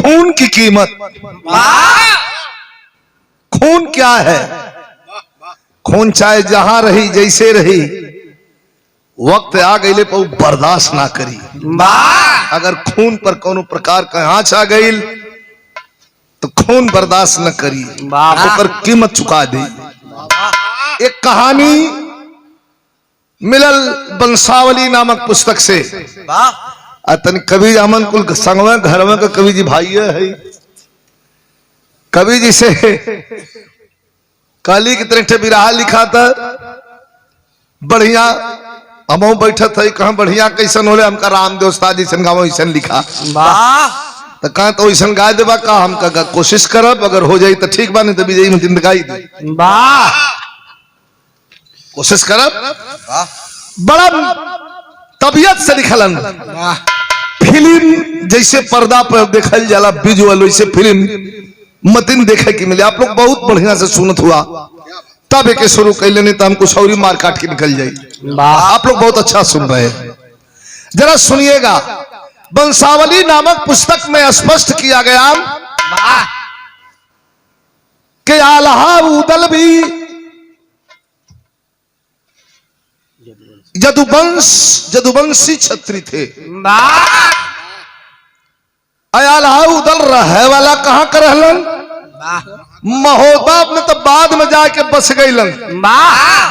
खून की कीमत। खून क्या है? खून चाहे जहां रही जैसे रही, वक्त आ गई पर बर्दाश्त ना करी। अगर खून पर कोनो प्रकार का आँच आ गई तो खून बर्दाश्त न करी, तो कीमत चुका दी। एक कहानी मिलल बंसावली नामक पुस्तक से। तन कवि अमन कुल संगवे घर में का कवि जी भाई है। कवि जी से काली की तरह बिरहा लिखा था, बढ़िया हमो बैठा था कहा बढ़िया कैसन होले, हमका रामदेव उस्ताद जी गाँव ऐसा लिखा तो कहा तो ऐसा गा देबा का, हम का कोशिश करब, अगर हो जाए तो ठीक बा, नहीं तो विजयी में जिंदगी दे कोशिश करब। बड़ा तबियत से लिखलन, फिल्म जैसे पर्दा पर देखल जाला विजुअल, वैसे फिल्म मतिन देखे की मिले। आप लोग बहुत बढ़िया से सुनत हुआ, तब एक शुरू कर लेने तो हम कुछ और मार काट के निकल जाए। आप लोग बहुत अच्छा सुन रहे हैं, जरा सुनिएगा। बंसावली नामक पुस्तक में स्पष्ट किया गया कि आल्हा उदल भी जदुवंशी क्षत्रिय थे। आल्हा उदल रहे वाला कहां कर रहलन? महोबा में तो बाद में जाके बस गईलन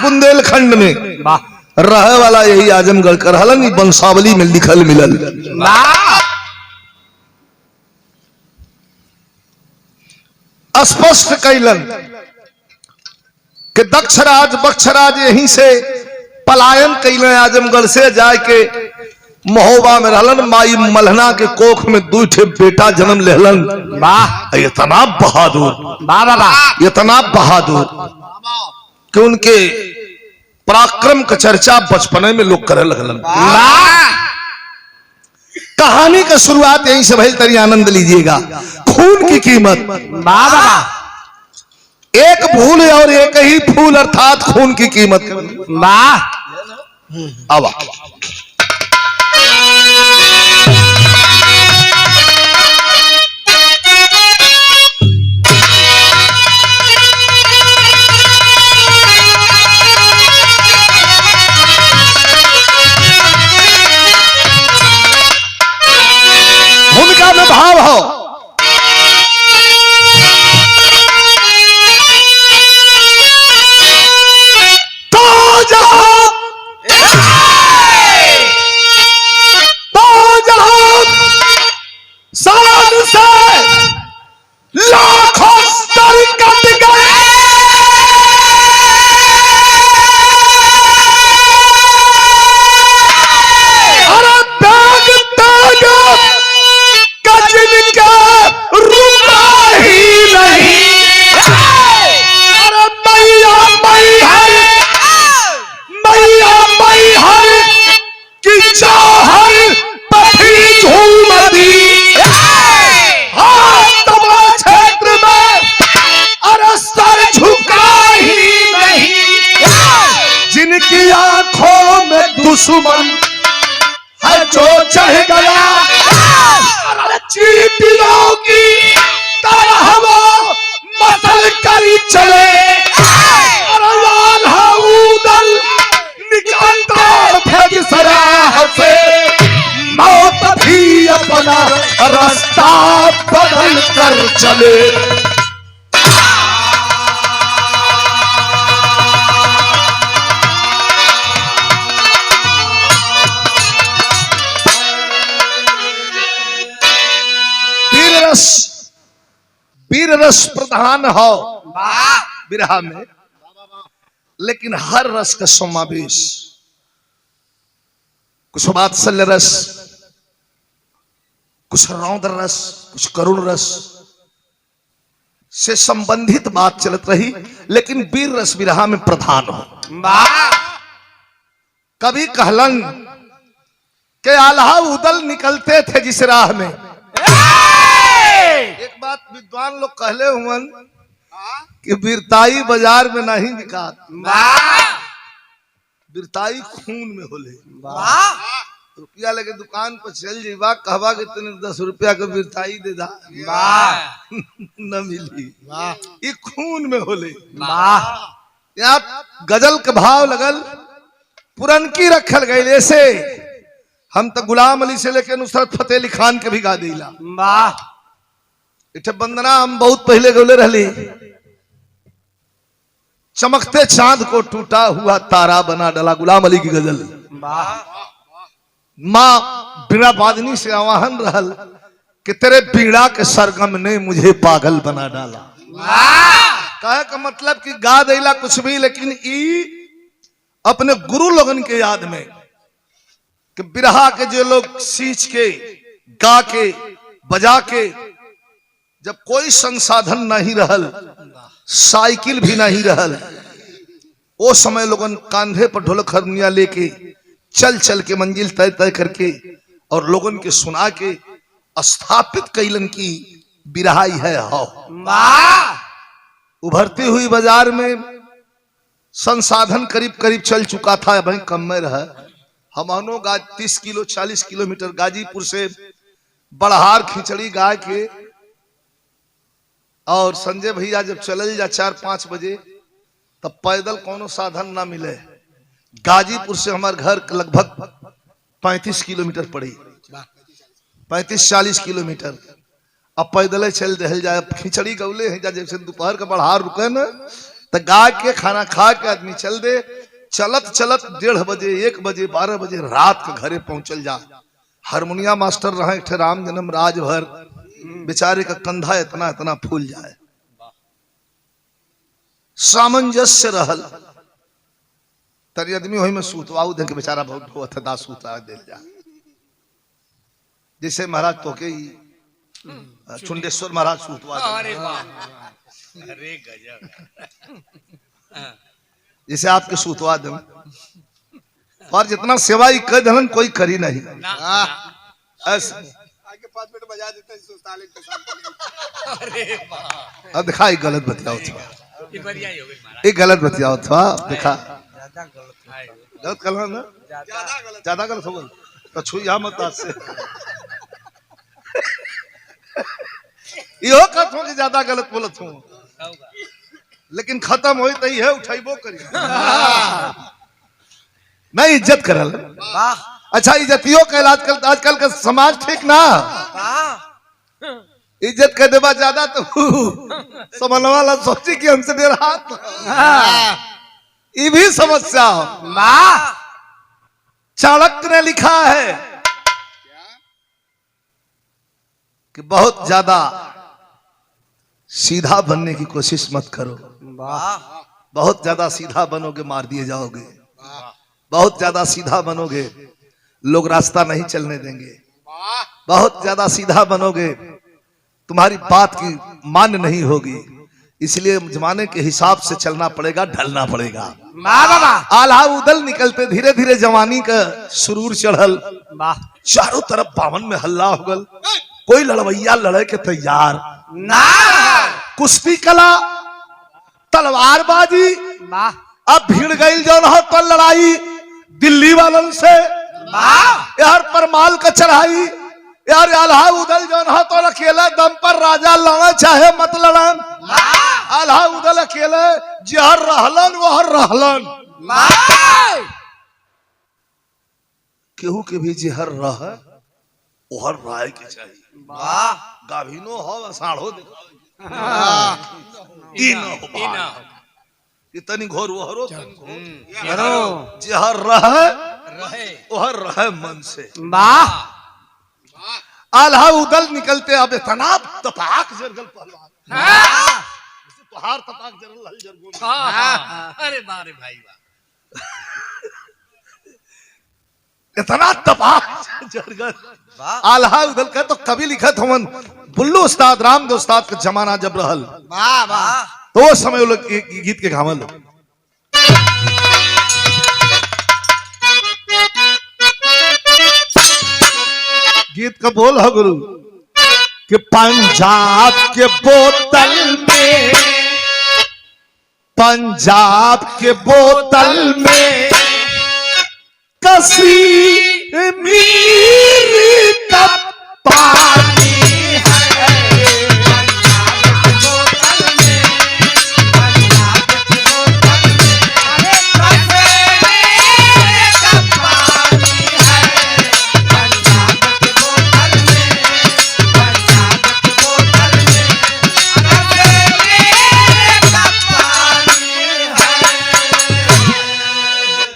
बुंदेलखंड में। रहे वाला यही आजमगढ़ कर हलन, बंसावली में लिखल मिलल। स्पष्ट कैलन कि दक्षराज बक्षराज यहीं से पलायन कैलन, आजमगढ़ से जाके महोबा में रहलन। माई मलहना के कोख में 2 ठे बेटा जन्म लेहलन। इतना बहादुर, इतना बहादुर कि उनके पराक्रम का चर्चा बचपने में लोग करे लगलन। कहानी का शुरुआत यहीं से भइल, तरी आनंद लीजिएगा। खून की कीमत। एक भूल और एक ही फूल अर्थात खून की कीमत। आवा भूमिका में भाव हो। लाखों स्तर कट गए, अरे त्याग त्याग कजिन का रुका ही नहीं। अरे मैया मैहर की चाहर पथी झूम दी। जिनकी आंखों में दुश्मन है जो चढ़ गया, चींटियों की तरह वो मसल करी चले। आल्हा उदल निकलता था जिस राह से, मौत भी अपना रास्ता बदल कर चले। वीर रस प्रधान हो विरहा में, लेकिन हर रस का समावेश, कुछ वात्सल्य रस, कुछ रौद्र रस, कुछ करुण रस से संबंधित बात चलत रही, लेकिन वीर रस विरहा में प्रधान हो। कभी कहलन के आल्हा उदल निकलते थे जिस राह में। एक बात विद्वान लोग कहले हुए कि वीरताई बाजार में नहीं बिकात, वीरताई खून में होले। रुपया लेके दुकान पर चल जीवा, कहवा के तने 10 रुपया के बिरताई दे दा, न मिली। ये खून में होले। यहाँ गजल के भाव लगल पुरनकी रखल गई। ऐसे हम तो गुलाम अली से लेके नुसरत फतेह अली खान के भी गा दिला। इठे वंदना हम बहुत पहले गौले रहली। चमकते चांद को टूटा हुआ तारा बना डाला, गुलाम अली की गजल। माँ बीड़ा वादनी से आवाहन रहल कि तेरे बीड़ा के सरगम ने मुझे पागल बना डाला। कहे का मतलब कि गा देला कुछ भी, लेकिन ई अपने गुरु लोगन के याद में कि बिरहा के जो लोग सींच के गा के बजा के, जब कोई संसाधन नहीं रहल, साइकिल भी नहीं रहल, वो समय लोगन कांधे पर ढोलक हरमुनिया लेके चल चल के मंजिल तय तय करके और लोगन के सुना के स्थापित कैलन की बिरहाई है। उभरती हुई बाजार में संसाधन करीब करीब चल चुका था, भाई कम में रहा। हम 30 किलो 40 किलोमीटर गाजीपुर से बड़हार खिचड़ी गा के, और संजय भैया जब चलल जा 4-5 बजे, तब पैदल कोनो साधन ना मिले। गाजीपुर से हमारे घर लगभग 35 किलोमीटर पड़ी, 35-40 किलोमीटर। अब पैदल चल रहे जाए, खिचड़ी गौले हैं, जैसे दोपहर का बड़हार रुके न, तो गा के खाना खा के आदमी चल दे। चलत चलत 1:30 बजे 1 बजे 12 बजे रात के घरे पहुंचल जा। हारमोनिया मास्टर रहे थे राम जन्म राज भर, बेचारे का कंधा इतना इतना फूल जाए। सामंजस्य रहल तरी आदमी वही में सूतवाऊ दे के बेचारा बहुत बहुत दा सूता दे जा। जैसे महाराज तो के चुंडेश्वर महाराज सूतवा, अरे गजब, जैसे आपके सूतवा दे। और जितना सेवा ही कर दलन कोई करी नहीं। ऐसे आगे 5 मिनट बजा देते हैं सुस्ताले के साथ। अरे वाह, अब दिखा ये गलत बतियाओ था, ये गलत बतियाओ था। देखा गलत कल ना, ज्यादा गलत हो गल तो छुइया मत आज से। यो कहत हो कि ज्यादा गलत बोलत हूँ, लेकिन खत्म हो तो है उठाइबो करी। नहीं इज्जत करल। अच्छा इज्जतियों का आजकल का समाज ठीक ना, इज्जत कर देवा ज्यादा तो समझने वाला सोची कि हमसे देर हाथ। ये भी समस्या हो। चाणक्य ने लिखा है कि बहुत ज्यादा सीधा बनने की कोशिश मत करो, बहुत ज्यादा सीधा बनोगे मार दिए जाओगे, बहुत ज्यादा सीधा बनोगे लोग रास्ता नहीं चलने देंगे, बहुत ज्यादा सीधा बनोगे तुम्हारी बात की मान्य नहीं होगी। इसलिए जमाने के हिसाब से चलना पड़ेगा, ढलना पड़ेगा। आल्हा उदल निकलते धीरे धीरे जवानी का सुरूर चढ़ल, चारों तरफ बावन में हल्ला हो गल। कोई लड़वैया लड़े के तैयार ना, कुश्ती कला तलवारबाजी। अब भीड़ गई जो न तो लड़ाई दिल्ली वालन से, यार परमाल का चढ़ाई। यार आल्हा उदल जो न तो अकेले दम पर राजा लड़ा चाहे मत लड़न। आल्हा उदल अकेले जहर रहलन वह रहलन, केहू के भी जहर रह ओहर राय के चाहिए। गाभिनो हो साढ़ो इतनी घोर वहरो जहर रहे ओहर रहे मन से। आल्हा उदल निकलते अब इतना तपाक जरगल पहलवान, तोहार तपाक जरल हल जरगुन। अरे बारे भाई वाह, इतना तपाक जरगल आल्हा उदल का। तो कभी लिखत हमन बुल्लू उस्ताद रामदेव उस्ताद का जमाना जब रहल, तो वो समय लोग गीत के गावल। गीत का बोल है गुरु कि पंजाब के बोतल में, पंजाब के बोतल में कसी मीर का पानी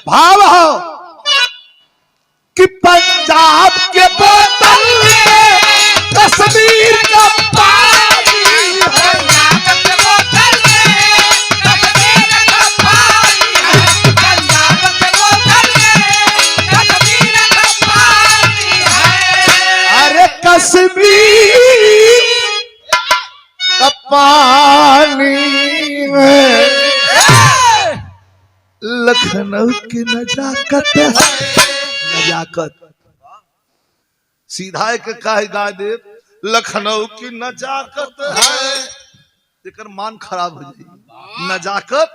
भाव हो कि पंजाब के बोतल में कश्मीर का पानी है। पंजाब के बोतल में कश्मीर का पानी है। पंजाब के बोतल में कश्मीर का पानी है। अरे कश्मीर का पानी है। लखनऊ की नजाकत है। नजाकत सीधा एक कायदा दे लखनऊ की नजाकत है। लेकर मान खराब हो जाएगी। नजाकत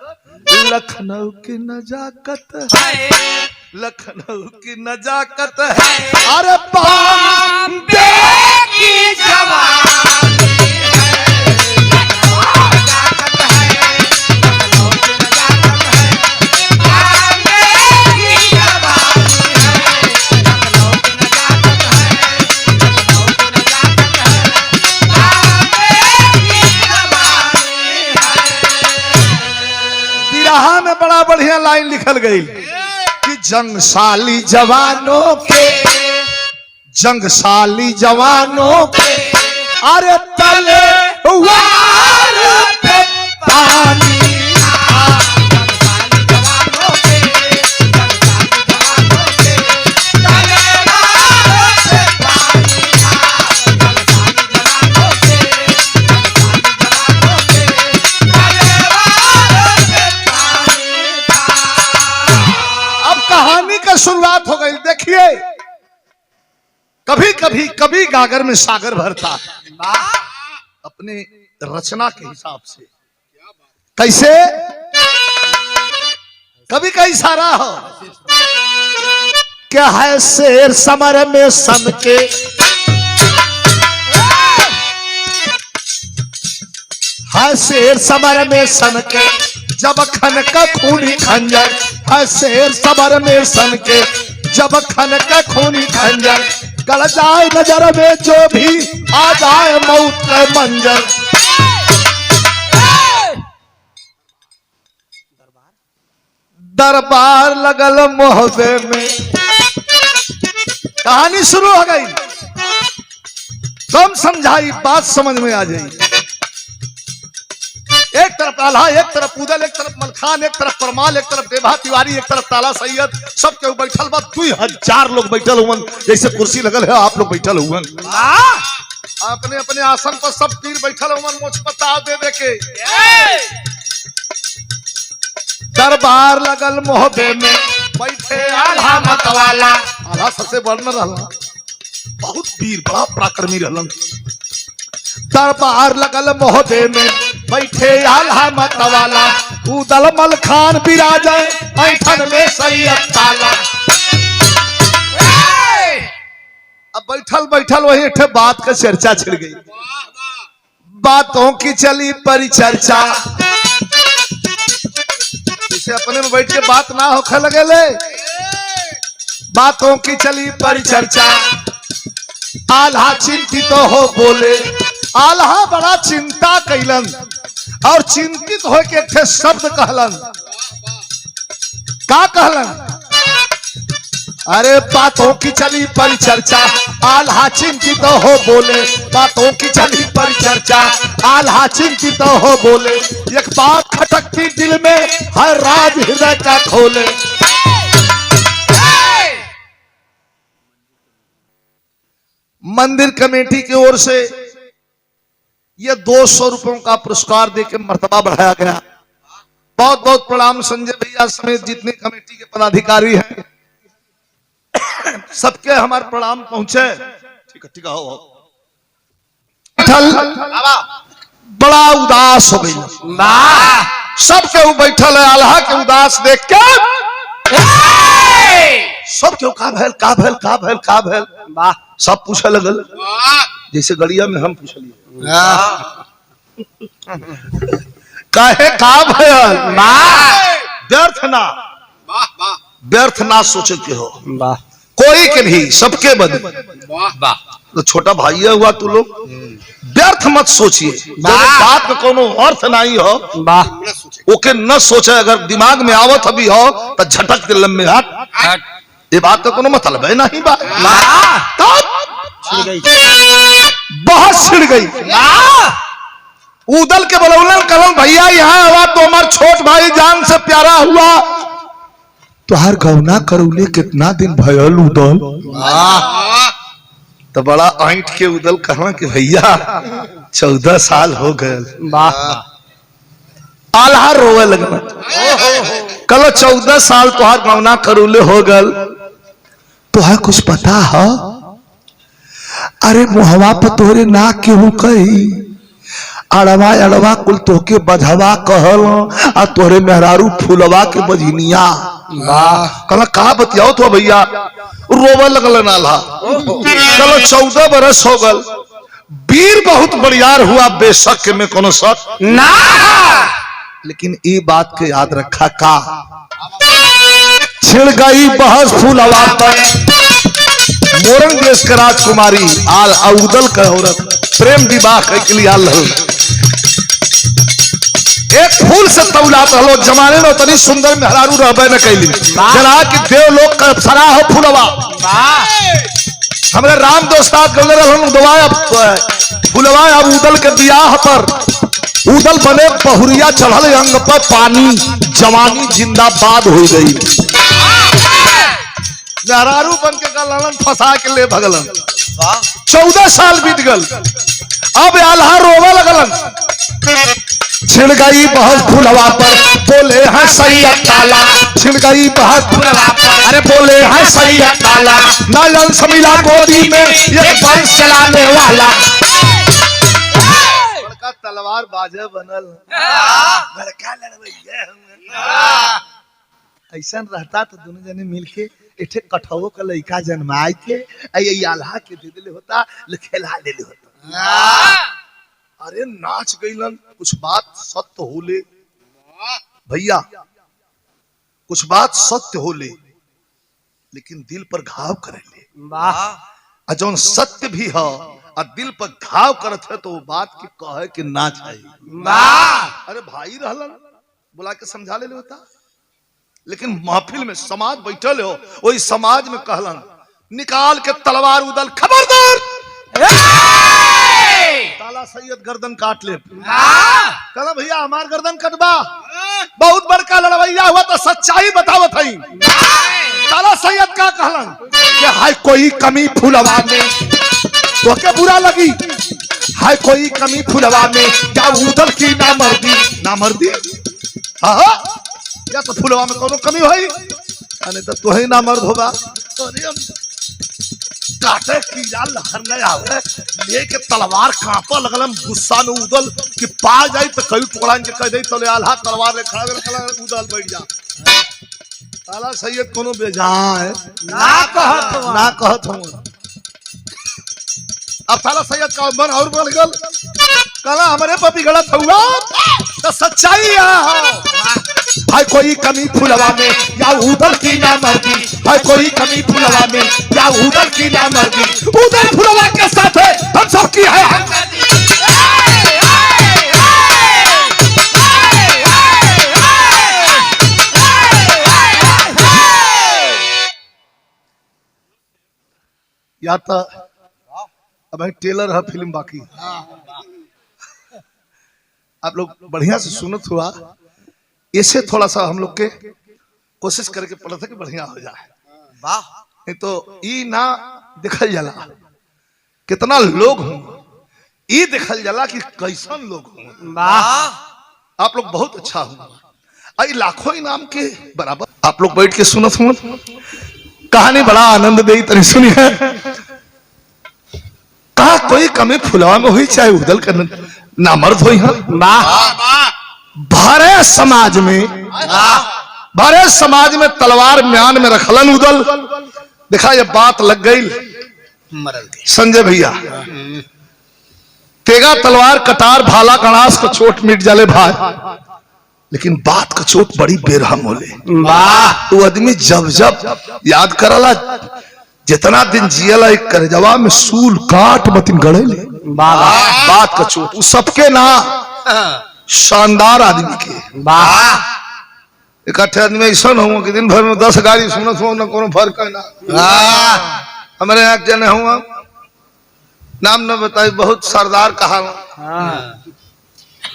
लखनऊ की नजाकत है। लखनऊ की नजाकत है। अरे बॉम्बे की जवानी में बड़ा बढ़िया लाइन लिखल गई कि जंगसाली जवानों के अरे तले वार पे पानी शुरुआत हो गई। देखिए कभी कभी कभी गागर में सागर भरता अपने रचना के हिसाब से। कैसे कभी का इशारा हो क्या है शेर समर में सन के है शेर समर में सन के जब खन का खूनी खंजर है शेर समर में सन के जब खन का खूनी खंजर गल जाए नजर में जो भी आ जाए मौत का मंजर। दरबार लगल मोहब्बे में। कहानी शुरू हो गई। कम समझाई बात समझ में आ जाएगी। एक तरफ आल्हा, एक तरफ पूदल, एक तरफ मलखान, एक तरफ परमाल, एक तरफ देवा तिवारी, एक तरफ ताला सैयद। सब के बैठल बा 2000 लोग बैठल हुए। जैसे कुर्सी लगल है आप लोग बैठल हुए। अपने अपने आसन पर सब तीर बैठल हुए। मोछ पता दे दे के दरबार लगल मोहब्बे में बैठे आल्हा मतवाला। आल्हा सबसे बड़ न रहला, बहुत वीर बड़ा पराक्रमी रहलन। दरबार लगल मोहब्बे में बैठे आल्हा मतवाला। उदल मलखान विराज ऐठन में सैयद ताला। अब बैठल बैठल वही एक बात का चर्चा छिड़ गई। बातों की चली परिचर्चा। इसे अपने में बैठ के बात ना होखे लगे ले। बातों की चली परिचर्चा। आल्हा चिंतित हो बोले। आल्हा बड़ा चिंता कैलन और चिंतित हो के एक शब्द कहलन। का कहलन? अरे बातों की चली परिचर्चा। आल्हा चिंतित हो बोले। बातों की चली परिचर्चा। आल्हा चिंतित हो बोले। एक बात खटकती दिल में हर राज हृदय का खोले। मंदिर कमेटी की ओर से ये 200 रुपयों का पुरस्कार देकर मर्तबा बढ़ाया गया। बहुत बहुत प्रणाम संजय भैया समेत जितने कमेटी के पदाधिकारी हैं सबके हमारे प्रणाम पहुंचे। ठीक है हो। बड़ा उदास हो गई। सबके वो बैठल है। आल्हा के उदास देख के सब क्यों का भैल का भैल का भैल का भैल वाह सब पूछे लगल जैसे गड़िया में हम पूछलिए काहे का भैल व्यर्थ ना व्यर्थ ना सोचे के हो कोई के भी सबके बदले तो छोटा भाई हुआ तू लोग व्यर्थ मत सोचिए बात में कोनो अर्थ नहीं हो ओके न सोचे अगर दिमाग में आवत अभी हो तो झटक के लम्बे हट ये बात तो कोनो मतलब है नहीं बात बहुत छिड़ गई उदल के बोलौलन कलम भैया यहाँ हुआ तो हमार छोट भाई जान से प्यारा हुआ तुहार गौना करौले कितना दिन भयल उदल तो बड़ा आंट के उदल कहा कि भैया 14 साल हो गए आल्हा रोवे लगना कल 14 साल तुहार गौना करौले हो गल तुहार कुछ पता है अरे मुहवा पर तोरे ना केहू कही अड़वा अड़वा कुल तोके बधवा कहल आ तोरे मेहरारू फूलवा के बजनिया कल का बतियाओ तो भैया रोवे लगल नाला चलो 14 बरस हो गल वीर बहुत बड़ियार हुआ बेशक में कोनो शक ना लेकिन ये बात के याद रखा का छिड़ गई बहस फूलवा पर मोरंग देश के राजकुमारी आल उदल का औरत प्रेम विवाह के लिए आल एक फूल से तौलात हलो जमाने में तनी सुंदर मेहरारू रहबे न कैली जना कि देव लोग का सरा हो फूलवा हमरे राम दोस्ताद गले रहन दवाया फूलवा अब उदल के बियाह पर उदल बने बहुरिया चढ़ल अंग पर पानी जवानी जिंदाबाद हो गई मेहरारू बन के गलन फंसा के ले भगलन 14 साल बीत गल अब आल्हा रोवे लगलन छिड़ गई बहुत फूलवा पर बोले हैं सैयद ताला छिड़ गई बहुत फूलवा पर अरे बोले हैं सैयद ताला नालन समीला गोदी में ये बंश चलाने वाला बड़का तलवार बाजे बनल बड़का लड़वैया ऐसा रहता तो दोनों जने मिलके इठे कठवो का लड़का जन्माए के आल्हा के दे दिले होता खेला ले होता अरे नाच गईलन कुछ बात सत्य होले भैया कुछ बात सत्य होले लेकिन दिल पर घाव करेले जौन सत्य भी है और दिल पर घाव करत है तो वो बात की कहे कि ना चाहिए अरे भाई रहलन बुला के समझा ले होता लेकिन महफिल में समाज बैठल हो वही समाज में कहलन निकाल के तलवार उदल खबरदार ताला सैयद गर्दन काट ले कहला भैया हमार गर्दन कटबा बहुत बड़का लड़वैया हुआ तो सच्चाई बतावत हई ताला सैयद का कहलन कि हाय कोई कमी फूलवा में तो के बुरा लगी हाय कोई कमी फूलवा में क्या उधर की ना मर्दी हाँ या तो फूलवा में कोनो कमी होई अने तो तू ही ना मर्द होगा तो काटे की जाल लहर नहीं आवे लेके तलवार कांपा लगलन गुस्सा में उदल कि पा जाई तो कई टुकड़ा के कह दे तो ले आल्हा तलवार ले खड़ा कर उदल बैठ जा ताला सैयद कोनो बेजान है ना कहत हूं अब ताला सैयद का मन और बढ़ गल कहला हमारे पपी गलत हुआ तो सच्चाई है कोई कमी फूलवा में या उदल की ना मर्दी है कोई कमी फूलवा में या उदल की ना मर्दी उदल फूलवा के साथ है हम सब की है या तो अब टेलर है फिल्म बाकी आप लोग बढ़िया से सुनत हुआ ऐसे थोड़ा सा हम लोग के कोशिश करके पड़ा था कि बढ़िया हो जाए वाह नहीं तो ई ना देखल जाला कितना लोग हों ई देखल जाला कि कैसन लोग हों वाह आप लोग बहुत अच्छा हो आई लाखों इनाम के बराबर आप लोग बैठ के सुनत हो कहानी बड़ा आनंद दे तरी सुनी है कहा कोई कमी फुलवा में हुई चाहे उदल कर नामर्द हुई है भरे समाज में तलवार म्यान में रखलन उदल देखा ये बात लग गई संजय भैया। तेगा तलवार कटार भाला गणास का चोट मिट जाले भाई, लेकिन बात का चोट बड़ी बेरहम होले। वो आदमी जब जब याद करला जितना दिन जियला एक करजवा में सूल काट मतिन गड़ेले। बात का चोट वो सबके ना शानदार आदमी के। इकट्ठे आदमी ऐसा हो कि दिन भर में 10 गाड़ी सुनत हो, न कोनो फर्क है ना। हमारे यहाँ जने हुआ नाम न बताई, बहुत सरदार कहा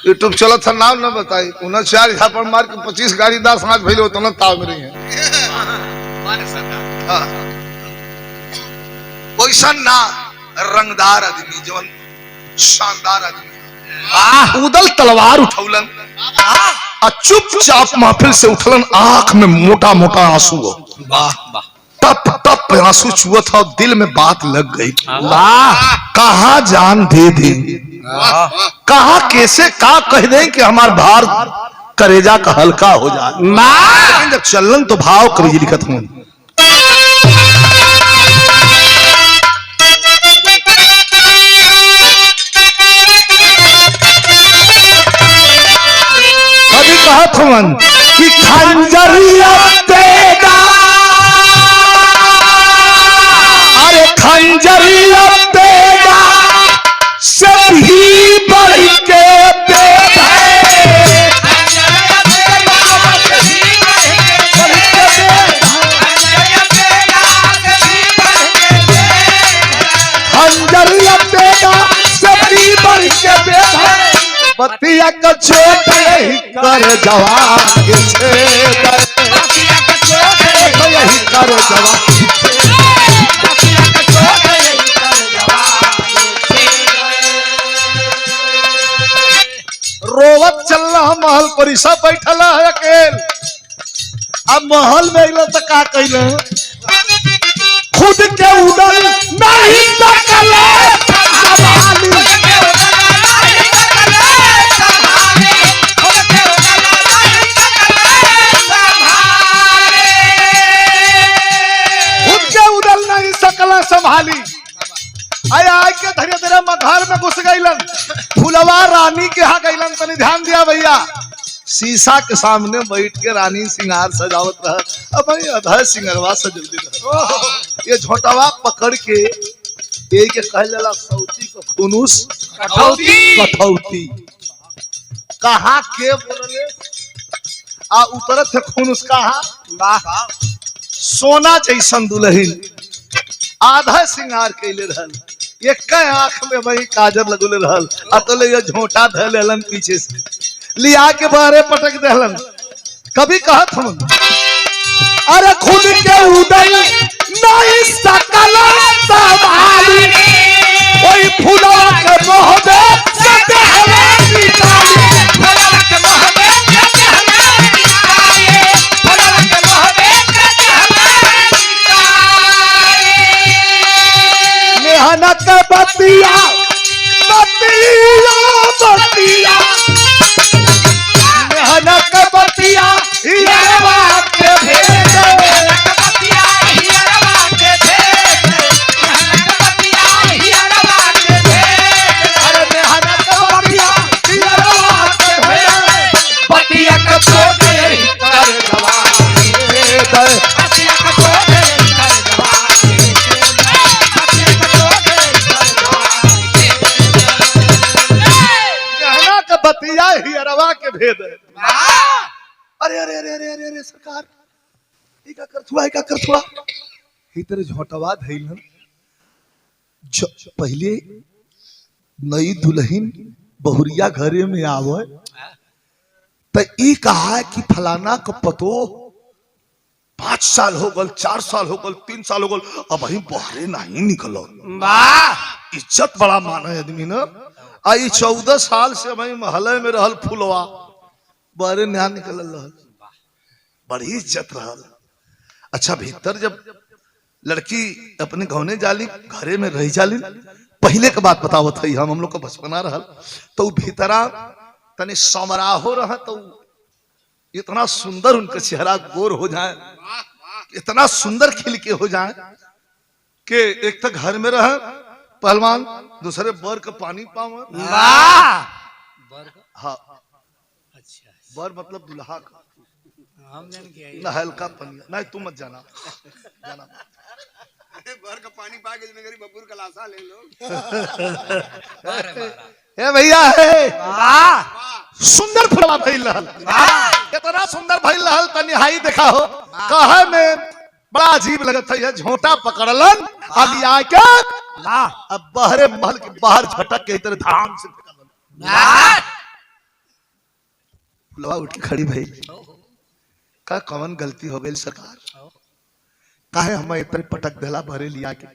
यूट्यूब चला था, नाम न बताई, उन्हें 4 झापड़ मार के 25 गाड़ी 10 हाथ भैले उतना ताव में रही है। वैसा ना रंगदार आदमी, जवन शानदार आदमी उदल तलवार उठौलन, चुपचाप महफिल से उठलन, आंख में मोटा मोटा आंसू हो, टप टप आंसू चुआ था, दिल में बात लग गई। कहा जान दे दे, कहा कैसे का कह दे कि हमार भार करेजा का हल्का हो जाए। जब चलन तो भाव करेजी लिखत हूं। अभी कहत हूं कि खंजरिया देगा, अरे खंजरिया देगा से भी बढ़ के देगा, खंजरिया देगा से भी बढ़ के देगा, बतिया का चोट यही कर जवान के छेद, बतिया का चोट यही कर जवान के छेद, बतिया का चोट यही कर जवान के छेद। रोवत चल रहा महल पर ईसा बैठला है अकेल। अब महल में अइलो तो का कइले, खुद के उड़ल नहीं सकले संभाली, संभाली। आय आय के धीरे धीरे घर में घुस गईलन, फुलवा रानी के यहाँ गईलन। तनी ध्यान दिया भैया, शीशा के सामने बैठ के रानी सिंगार सजावत रहा। अब भाई अधा सिंगरवा सजल रहा। ये झोटवा पकड़ के एक कह जाला सौती को खुनुस कठौती, कहा के बोलले आ उतरत है खुनुस, कहा सोना जैसन दुल्हन आधा सिंगार कैले रहल, एक आंख में वही काजर लगुले रहल, अतले ये झोंटा धलेलन पीछे से लिया के बारे पटक देलन। कभी कहत हम अरे खुद के उदय नहीं सकल संभाली, ओई फूलवा के मोह दे सके हमें निकाली, फूलवा के मोह दे सके हमें निकाली, फूलवा के मोह दे सके हमें निकाली। मेहनत बतिया बतिया बतिया, मेहनत बतिया हियरवा के भेद, मेहनत बतिया हियरवा के भेद, मेहनत बतिया हियरवा के भेद, अरे मेहनत बतिया हियरवा के भेद, बतिया का चोट यही कर जवान के भेद, बतिया का चोट यही कर जवान के भेद, बतिया का चोट यही कर जवान के भेद, मेहनत बतिया हियरवा के भेद। अरे अरे अरे अरे अरे अरे सरकार ई का करथुआ इतरे झोटवा धइलन। पहले नई दुल्हन बहुरिया घरे में आवे तो ई कहा कि फलाना का पतो 5 साल हो गल, 4 साल हो गल, 3 साल हो गल, अब ही बहरे नहीं निकलो। इज्जत बड़ा माने आदमी न। आई 14 साल से भाई महल में रहल, फुलवा बारे नया निकल रहल, बड़ी इज्जत रहल। अच्छा भीतर जब लड़की अपने गौने जाली, घरे में रह जाली, पहले के बात बतावत है, हम लोग का बचपना रहल तो भीतरा तनी समराहो रहा, तो इतना सुंदर उनका चेहरा गोर हो जाए इतना सुंदर खिल के हो जाए कि एक तक घर में रह पहलवान, दूसरे बर का पानी पावे। हाँ, अच्छा बर मतलब दुल्हा का, हम जान के नहल का पनिया नहीं, तू मत जाना जाना। बर का पानी पा के जिम्मेदारी बबूर का लाशा ले लो। ए भैया है सुंदर फुलवा भइल रहल, कितना सुंदर भइल रहल तनी हाई देखा हो। कहे में बड़ा अजीब लगत है, झोंटा पकड़लन अभी आके अब बहरे महल के बाहर झटक के इधर धाम से फुलवा उठ के खड़ी भई। का कौन गलती हो गई सरकार, काहे हम इतने पटक देला भरे लिया के,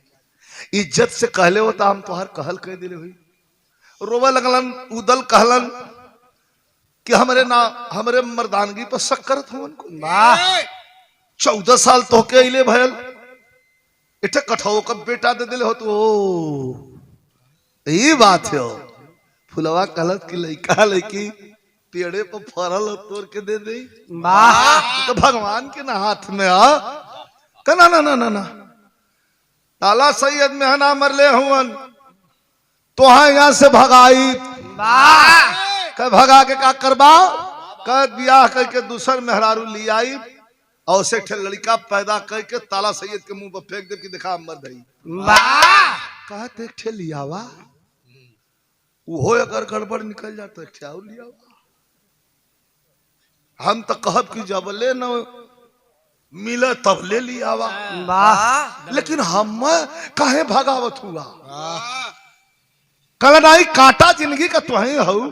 इज्जत से कहले होता हम तोहर कहल कह दिले हुई। रोवा लगलन, उदल कहलन कि हमरे मर्दानगी पर शक करत हो उनको। 14 साल तोहके अइले भयल, इठे कठौ का बेटा दे दिले हो तो यही बात है। फुलवा कहलत कि लइका लइकी पेड़े पर फरल तोड़ के दे दे, तो भगवान के ना हाथ में आ ना ना ना ना ना। ताला सैयद में है ना मरले हुवन तो यहाँ से भगाई, कह भगा के का करबा, कह बियाह करके दूसर मेहरारू ली आई और से लड़का पैदा करके ताला सैयद के मुंह पर फेंक दे कि देखा मर गई। कहते एक ठे लियावा, वो अगर गड़बड़ निकल जाता एक ठे और लियावा। हम तो कहब कि जब ले न मिले तब ले लियावा, लेकिन हम काहे भगावत हुआ। कल नहीं कांटा जिंदगी का तुही हो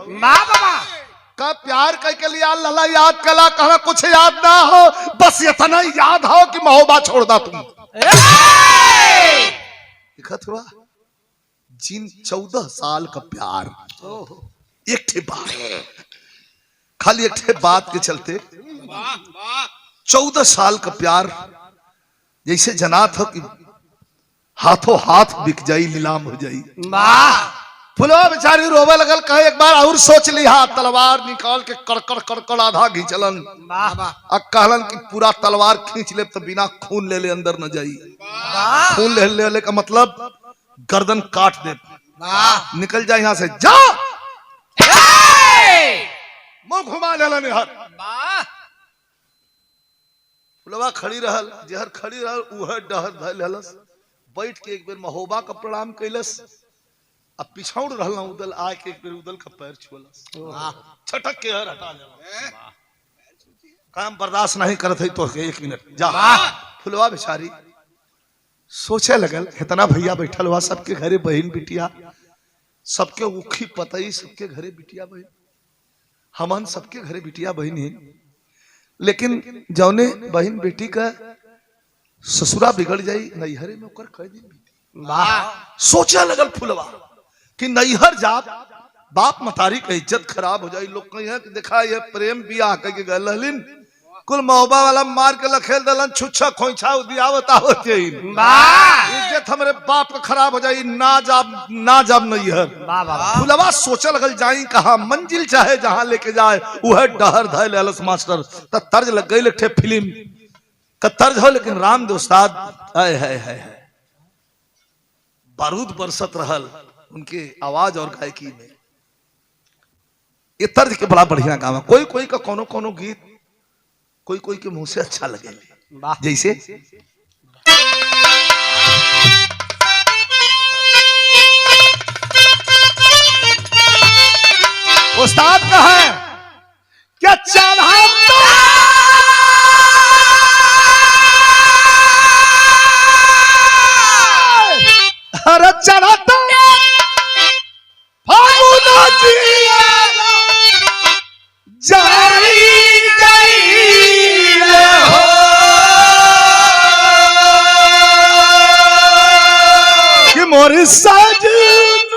का प्यार करके लिया लला याद कला, कहा कुछ याद ना हो, बस इतना याद हो कि महोबा छोड़ दा तुम। दिखत हुआ जिन 14 साल का प्यार, एक ठे बात, खाली एक ठे बात के चलते 14 साल का प्यार जैसे जनात हो कि हाथों हाथ बिक जाई, नीलाम हो जाई। फुलवा बेचारी रोवे लगल, कहे एक बार और सोच लिहा। तलवार निकाल के कड़कड़ कड़कड़ आधा घींचलन, कहलन कि पूरा तलवार खींच ले तो बिना खून ले ले अंदर न जाई। खून ले ले का मतलब गर्दन काट दे, निकल जाए यहाँ से, जा मुंह घुमा ले निहर। फुलवा खड़ी रहल, जहर खड़ी रहल उह डहर धैल हलस, बैठ के एक बेर महोबा का प्रणाम कैलस। अब पिछौड़ रहल उदल आके एक बेर उदल का पैर छुअलस, छटक के हर हटा देला। काम बर्दाश्त नहीं करत है तो 1 मिनट जा। फुलवा बेचारी सोचे लगल, इतना भैया बैठल हुआ, सबके घरे बहन बिटिया, सबके उखी पतई, सबके घरे बिटिया बहन, हमन सबके घरे बिटिया बहन है, लेकिन जौने बहन बेटी का ससुरा बिगड़ जाई नैहरे में ओकर कह दिन। सोचे लगल फुलवा कि नैहर जा बाप मतारी का इज्जत खराब हो जाए। लोग कहे कि देखा ये प्रेम बियाह कह के गल हलिन, कुल महोबा वाला मार के लखेल दलन, छुच्छा खोइछा दियावत आवत इज्जत हमरे बाप का खराब हो जाई, ना जाब नैहर। फुलवा सोचे लगल जाई कहा, मंजिल चाहे जहां लेके जाए वह डहर धैल हलस। मास्टर त तर्ज लग गई एक फिल्म का तर्ज हो, लेकिन राम दोस्ताद आए है बारूद बरसत रहल उनके आवाज और गायकी में। ये तर्ज के बड़ा बढ़िया गावा, कोई कोई का कोनो कोनो गीत कोई कोई के मुंह से अच्छा लगे, जैसे उस्ताद का है क्या चढ़ा हर चढ़ाता फागुना जाई मोर सजन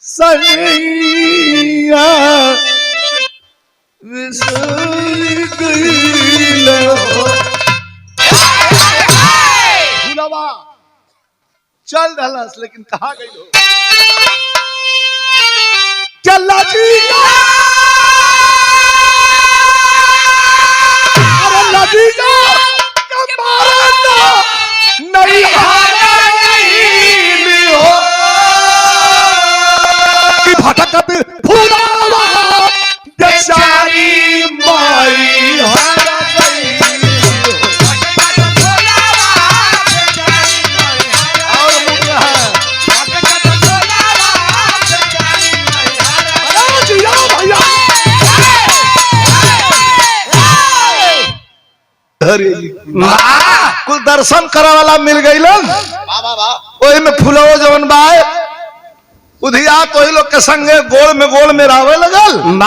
सनैया विसर गइल हो। फुलवा चल रहलस लेकिन कहाँ गई हो। चला जी अरे लगी भटकत फुलावा बेचारी माई हर गई और मुझे है जिया भैया कुल दर्शन करे वाला मिल गई वही में फुलवो जवन बाय उधिया तो ही लोग के संगे गोल में रावे लगल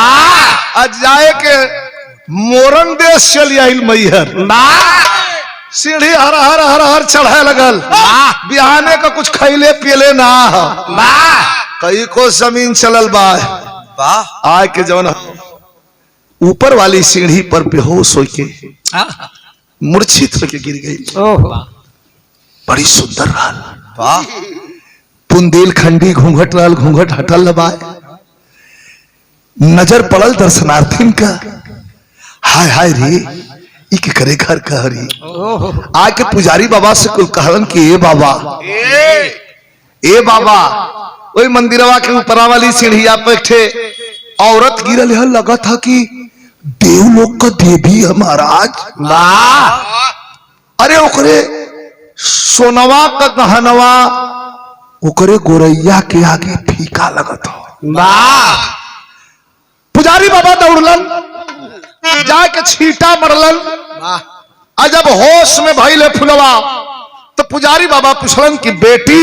आज जाए के मोरन देश चल आइल मैहर सीढ़ी हर हर हर हर चढ़े लगल बिहाने का कुछ खैले पियले ना कई को जमीन चलल बा आए के जवन ऊपर वाली सीढ़ी पर बेहोश होके मूर्छित होके गिर गई बड़ी सुंदर रहल बुंदेलखंडी घूंघट रहल घूंघट हटल बा नजर पड़ल दर्शनार्थिन का हाय हाय रे ई के करे घर कहरी आके पुजारी बाबा से कुल कहलन कि ए बाबा वही मंदिरवा के ऊपरा वाली सीढ़िया पे एक ठे औरत गिरल है लगा था कि देवलोक का देवी है महाराज अरे ओकरे सोनवा का गहनवा ओकरे गोरैया के आगे फीका लगत हो पुजारी बाबा दौड़लन जाके छीटा मरलन आ जब होश में भइले फुलवा तो पुजारी बाबा पूछलन कि बेटी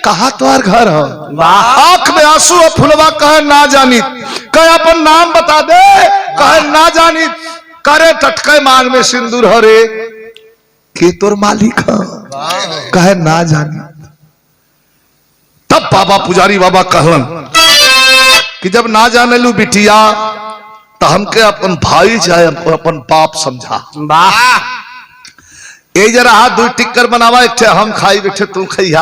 कहा तुम्हार घर है आंख में आंसू और फुलवा कहे ना जानी कहे अपन नाम बता दे कहे ना जानी करे टटके मांग में सिंदूर हो रे के तोर मालिक है कहे ना जानी तब बाबा पुजारी बाबा कहलन कि जब ना जाने लू बिटिया तो हमके अपन भाई चाहे अपन बाप समझा ये जरा हाथ दू टिक्कर बनावा एक थे हम खाई बैठे तू खैया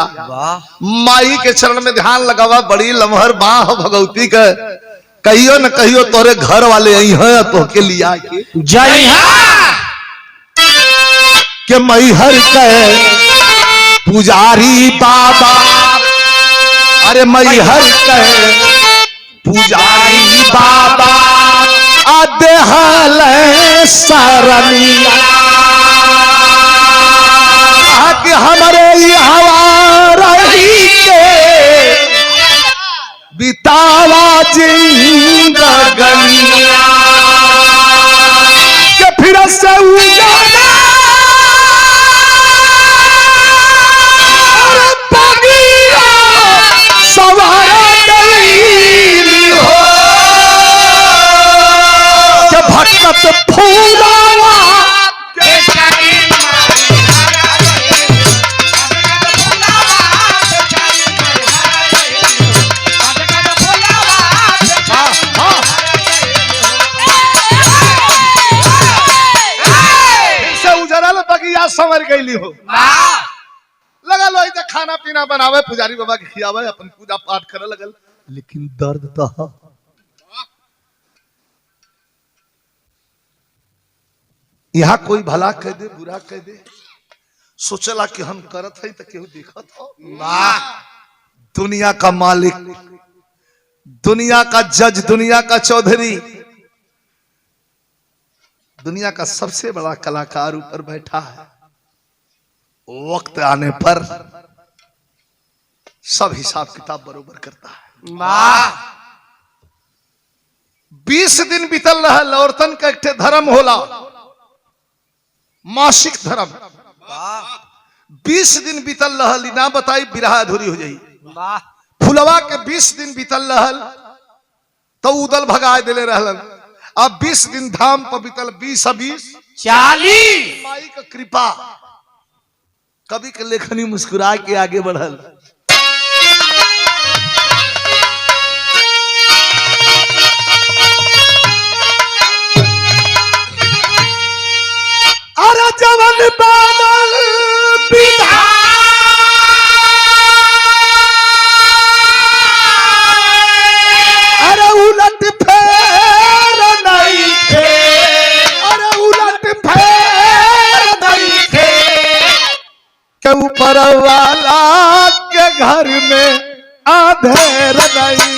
माई के चरण में ध्यान लगावा बड़ी लमहर माँ हो भगवती का कहियो न कहियो तोरे घर वाले यही है तो के लिया जय के मैहर के पुजारी बाबा अरे मैहर के पुजारी बाबा अदेहल सरनिया कि हमारे यहाँ रही के बितावा जिंदगी के फिर से उजाला भटकत फूलावा उजरल बगिया संवर गईली हो लगा लो इधर खाना पीना बनावे पुजारी बाबा के खियावे अपन पूजा पाठ करे लगल लेकिन दर्द तो यहाँ कोई भला कह दे बुरा कह दे सोचला कि हम करत है तो केहू देखत हो दुनिया का मालिक दुनिया का जज दुनिया का चौधरी दुनिया का सबसे बड़ा कलाकार ऊपर बैठा है वक्त आने पर सब हिसाब किताब बरोबर करता है 20 दिन बीतल रहा औरतन का एक धर्म होला मासिक धर्म 20 दिन बीतल रहल ना बताई बिरहा अधूरी हो जाई फुलवा के 20 दिन बीतल रहल तो उदल भगाए दिले रहलन अब 20 दिन धाम पर बीतल 20 40 माई का कृपा कभी के लेखनी मुस्कुरा के आगे बढ़ल अरे जवन बादल बिधा अरे उलट फेर नहीं थे अरे उलट फेर नहीं थे क्यों घर में अंधेर नहीं।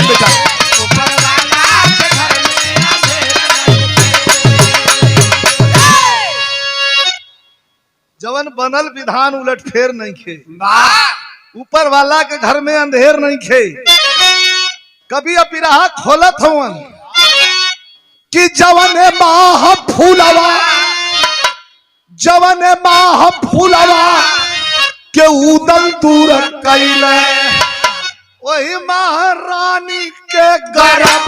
बेटा जवन बनल विधान उलट फेर नहीं खे। ऊपर वाला के घर में अंधेर नहीं खे। कभी अपिराहा खोलत हवन कि जवने माह फूलवा, जवने माह फूलवा के उदल दूर कैले, वही महारानी के गर्भ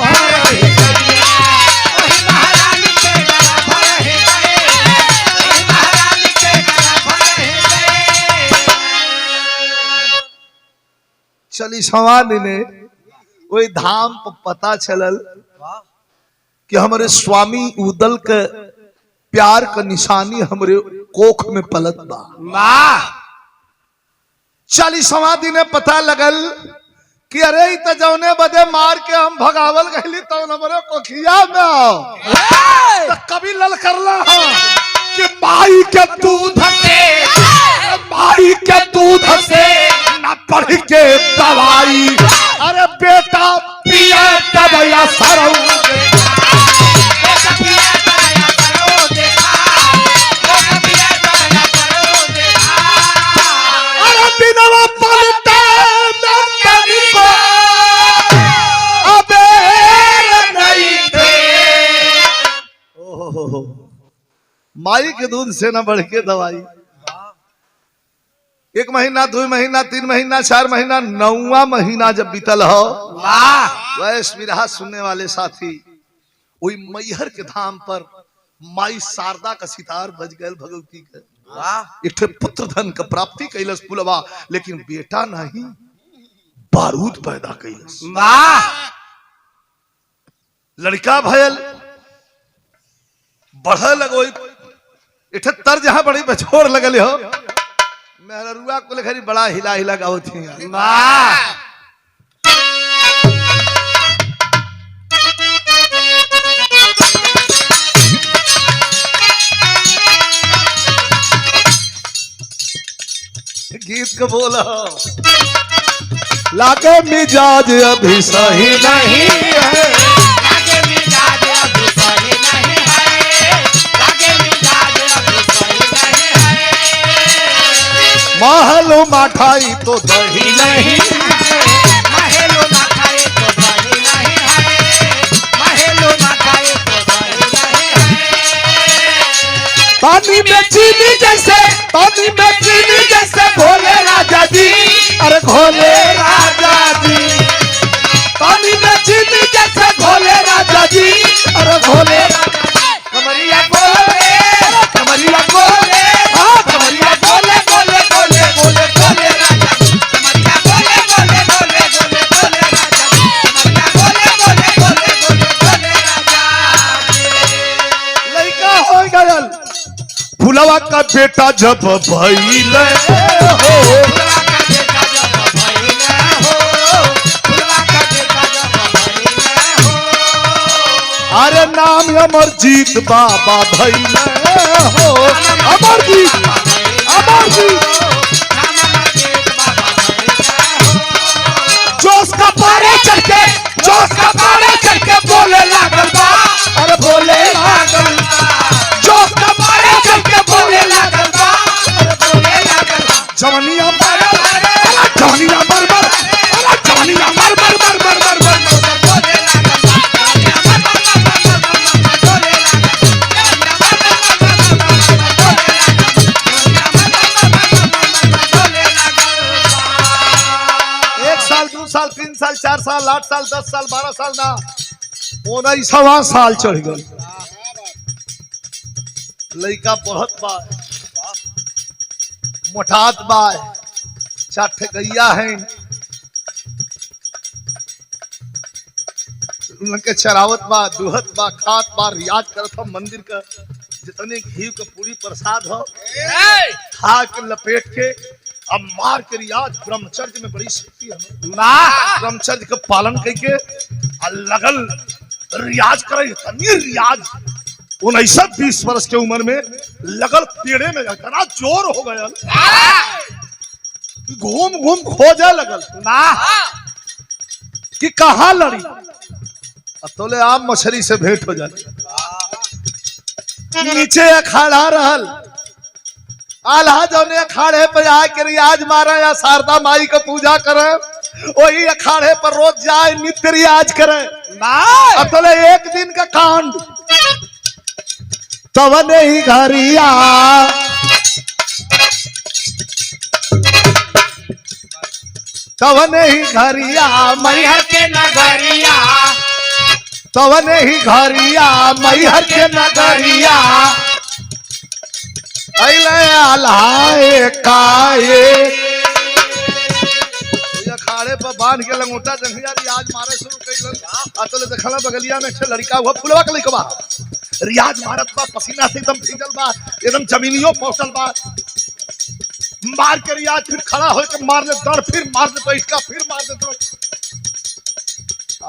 चली सवाल ने वही धाम पर पता चलल कि हमारे स्वामी उदल के प्यार का निशानी हमरे कोख में पलत बा। चली समाधि ने पता लगल कि अरे तो जौने बदे मार के हम भगावल गहली तो हमारे कोखिया में आओ। तो कभी लल करला हो कि माई के दूध से, माई के दूध से न पढ़ के दवाई, अरे बेटा पिया दवाया सरऊ माई के दूध से न बढ़ के दवाई। 1 महीना 2 महीना 3 महीना 4 महीना 9वां महीना जब बीतल हो, वैस विरहा सुनने वाले साथी वही मैहर के धाम पर माई शारदा का सितार बज गए भगवती के। एक पुत्र धन का प्राप्ति कैलस पुलवा, लेकिन बेटा नहीं बारूद पैदा कैलस। लड़का भयल बढ़ लगो इठे तर जहां बड़ी बछोड़ लगल हो। मेहरुआ को लेखरी बड़ा हिला हिला गाओ थी। गीत को बोलो लागे मिजाज अभी सही नहीं है, लागे मिजाज अभी सही नहीं है, लागे मिजाज अभी सही नहीं है। महलो मठाई तो दही नहीं है, महलो मठाई तो दही नहीं है, महलो मठाई तो दही नहीं है। पानी में चीनी जैसे, पानी में चीनी जैसे भोले राजा जी, अरे भोले राजा जी। पानी में चीनी जैसे भोले राजा जी, अरे भोले कमरिया बोले, कमरिया बोले, हाँ कमरिया बोले बोले बोले बोले बोले राजा, कमरिया बोले बोले बोले बोले बोले राजा, कमरिया बोले बोले बोले बोले बोले राजा। लड़का हो गयल फुलवा का बेटा जब भइल हो, अरे नाम अमरजीत बाबा भइल हो, अमरजीत अमरजीत। जोश का पारे चढ़ के, जोश का पारे चढ़ के बोले लागल बा, अरे बोले लागल बा। जोश का पारे चढ़ के बोले लागल बा, अरे बोले लागल बा। जवनिया मर मर, जवनिया मर मर, जवनिया मर मर मर मर मर मर बोले लागल बा। साल 2 साल 3 साल 4 साल 8 साल 10 साल 12 साल ना 19वां साल चढ़ गल। लड़का पढ़त बा, मोटात बा, 4 गैया है उनके चरावत बा, दुहत बा, खात बा, रियाज करत हो मंदिर का। जितने घी का पूरी प्रसाद हो खा के लपेट के अब मार के रियाज ब्रह्मचर्य में बड़ी शक्ति है वाह ब्रह्मचर्य का पालन करके लगल रियाज करे तनी रियाज 19-20 वर्ष के उम्र में लगल पेड़े में इतना जोर हो गया घूम घूम खोजे लगल वाह कि कहाँ लड़ी अब तोले आप मछली से भेंट हो जाती नीचे अखाड़ा रहल आल्हा जौने अखाड़े पे आके रियाज मारे या शारदा माई का पूजा करे वही अखाड़े पर रोज जाए नित्य रियाज करे वाह अब तोले एक दिन का कांड तवने ही घरिया तवने ही घरिया मैहर के नगरिया तवने ही घरिया मैहर के नगरिया अइले आल्हाए काए अखाड़े पर बांध के लंगोटा जंघिया रियाज मारे शुरू कइलन अतले देखला बगलिया में एक लड़का हुआ फुलवा के लइकवा रियाज मारत बा पसीना से एकदम भीजल बा एकदम जमीनियों पहुंचल बा मार के रियाज फिर खड़ा होके मार दे दर फिर मार दे बैठ का फिर मार दे दर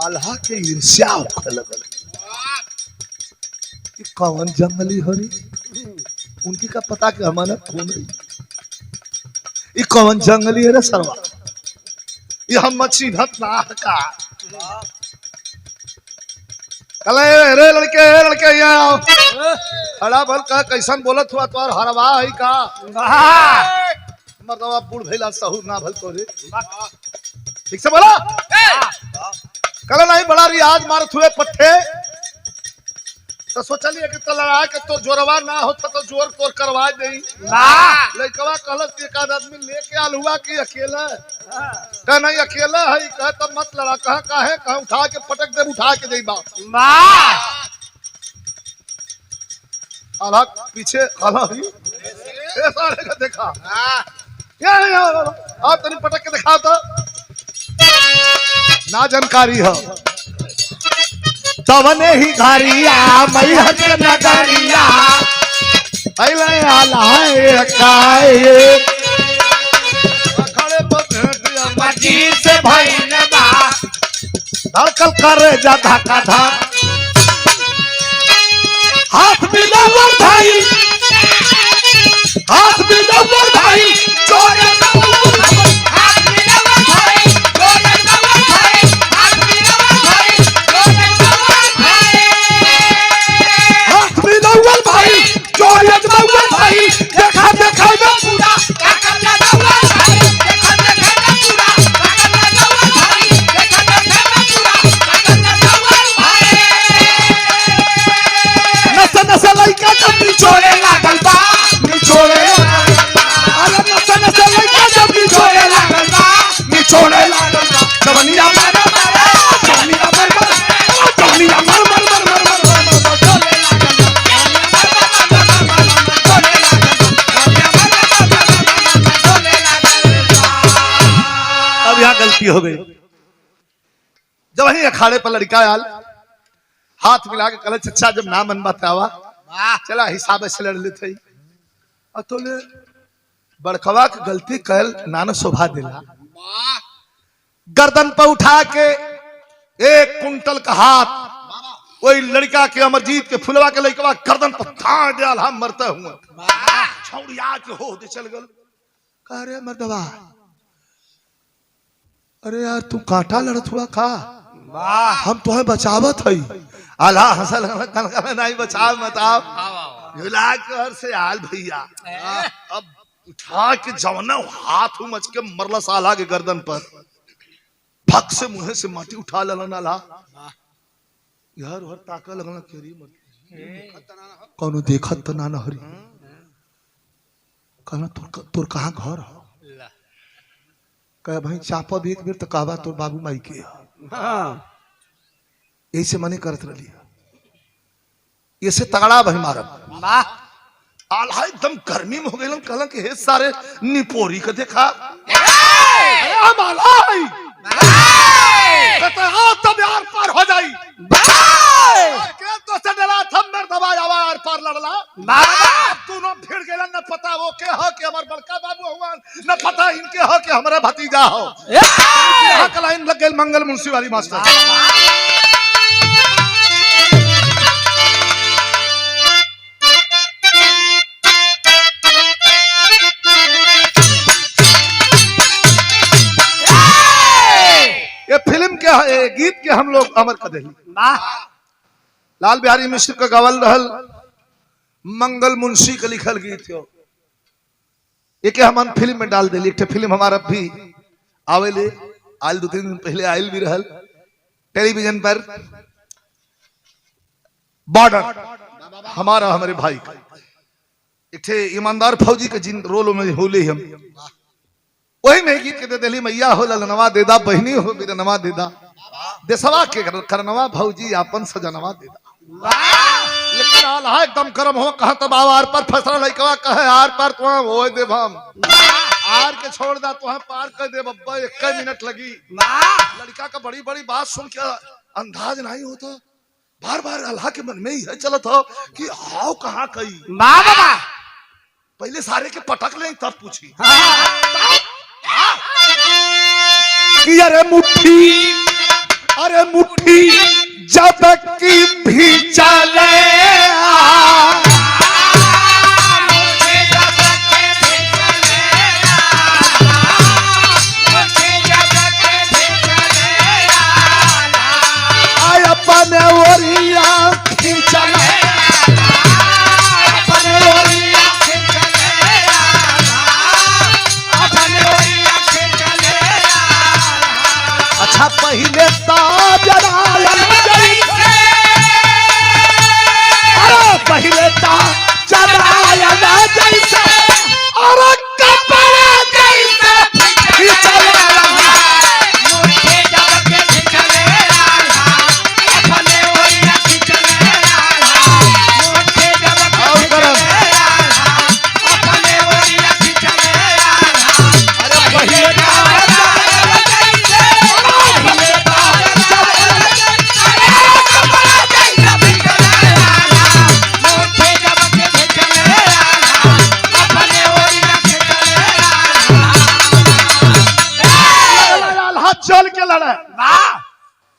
आल्हा के ईर्ष्या होखे लगल कि कौन जंगली हरी उनकी का पता कि हमारा कौन है ये कौन जंगली है रे सरवा ये हम मच्छी धत ना का कले रे लड़के यहाँ आओ खड़ा भल का कैसन बोलत हुआ तोर हरवा है का वाह मर्दवा बूढ़ भैला सहूर ना भल तोरे ठीक से बोला कल नहीं बड़ा रियाज मारत हुए पट्टे तो सोचलिए कि तो लड़ा के तो जोरवा ना होता तो जोर तोर करवा दे वाह लड़कवा कहलक कि एक आदमी लेके आल हुआ कि अकेला कह नहीं अकेला है कह तब मत लड़ा कहा काहे कहा उठा के पटक दे उठा के दे बाप वाह आला पीछे आला ही ए सारे का देखा ये आप तनी पटक के दिखाओ तो ना जानकारी हो तवने ही घरिया मैहर के नगरिया अइले आल्हाए काए अखाड़े पर भेंट मर्जी से भइल बा धड़कल करे जा धक्का धक हाथ मिलावर भाई हाथ मिलावर भाई चोर हाथ मिलावा भाई चोर भाई हाथ मिलावा भाई चोर भाई हाथ मिलावर भाई चोर भाई देखा देखा ना पूरा काका लगावा भाई देखा देखा ना पूरा काका लगावा भाई देखा देखा ना पूरा काका लगावा भाई नस नस लइका जब चोरे लागल बा निचोड़े अरे नस नस लइका जब चोरे लागल बा निचोड़े लागल जवनिया मार जवनिया मार जवनिया मार मार मार मार मार मार मार चोरे अब यहाँ गलती हो गई जब वही अखाड़े पर लड़का आल हाथ मिला के कल चचा जब ना मन बतावा वाह चला हिसाब से लड़ लेते अतोले बड़कवा की गलती कल नाना शोभा दिला गर्दन पर उठा के 1 कुंटल का हाथ वही लड़का के अमरजीत के फुलवा के लड़कवा गर्दन पर थाड़ दिया हम मरते हुए छौड़िया के हो दे चल गल कह रे मर्दवा अरे यार तू कांटा लड़त हुआ का वाह हम तुम्हें बचावत हई आला हंसल नहीं बचाव बताओ झुला के घर से आल भैया अब उठा के जवना हाथ मच के मरला साला के गर्दन पर फक से मुंह से माटी उठा ललन आला यार हर ताका लगना केरी मत कौनो देखत तो ना हरी कहना तोर कहाँ घर हो कह भाई चापा भी एक बेर तो कहवा तोर बाबू माई के यही से मने करत रही ये से तगड़ा भाई मारब वाह आल्हा एकदम गर्मी में हो गए कहलन कि हे सारे निपोरी का देखा तब यार पार हो जाई के तो से डरा थम मेर दबा आवार पार लड़ला तू न फिर गेला न पता वो के ह के हमर बड़का बाबू हुआ न पता का हो। यहाँ का लाइन लग गई मंगल मुंशी वाली मास्टर। ये फिल्म के गीत के हम लोग अमर कर दिली। लाल बिहारी मिश्र का गवल रहल, मंगल मुंशी का लिखल गीत हो। एक हम फिल्म में डाल दिली। एक फिल्म हमारा भी आवेले, आयल 2-3 दिन पहले आयल भी रहल टेलीविजन पर। बॉर्डर हमारा हमारे भाई का एक ईमानदार फौजी के जिन रोलों में होले हम वही में गीत के दे दिली। मैया हो ललनवा देदा, बहनी हो बिरनवा देदा, देसवा के करनवा भौजी आपन सजनवा देदा। लेकिन आल्हा एकदम गर्म हो, कहा तब आर पर फसरा लइकवा कहे आर पर तुम होए देव हम आर के छोड़ दा तुम पार कर दे बब्बा। 1 मिनट लगी। लड़का का बड़ी बड़ी बात सुन के अंदाज नहीं होता। बार बार अल्लाह के मन में ही है चलत हो कि आओ कहाँ कही बाबा पहले सारे के पटक ले तब पूछी। कि अरे मुट्ठी जब की भी चले आय अपने ओरिया खींचले पहले ताजरायन जैसे, अरे पहले ताजरायन जैसे और कपड़ा जैसे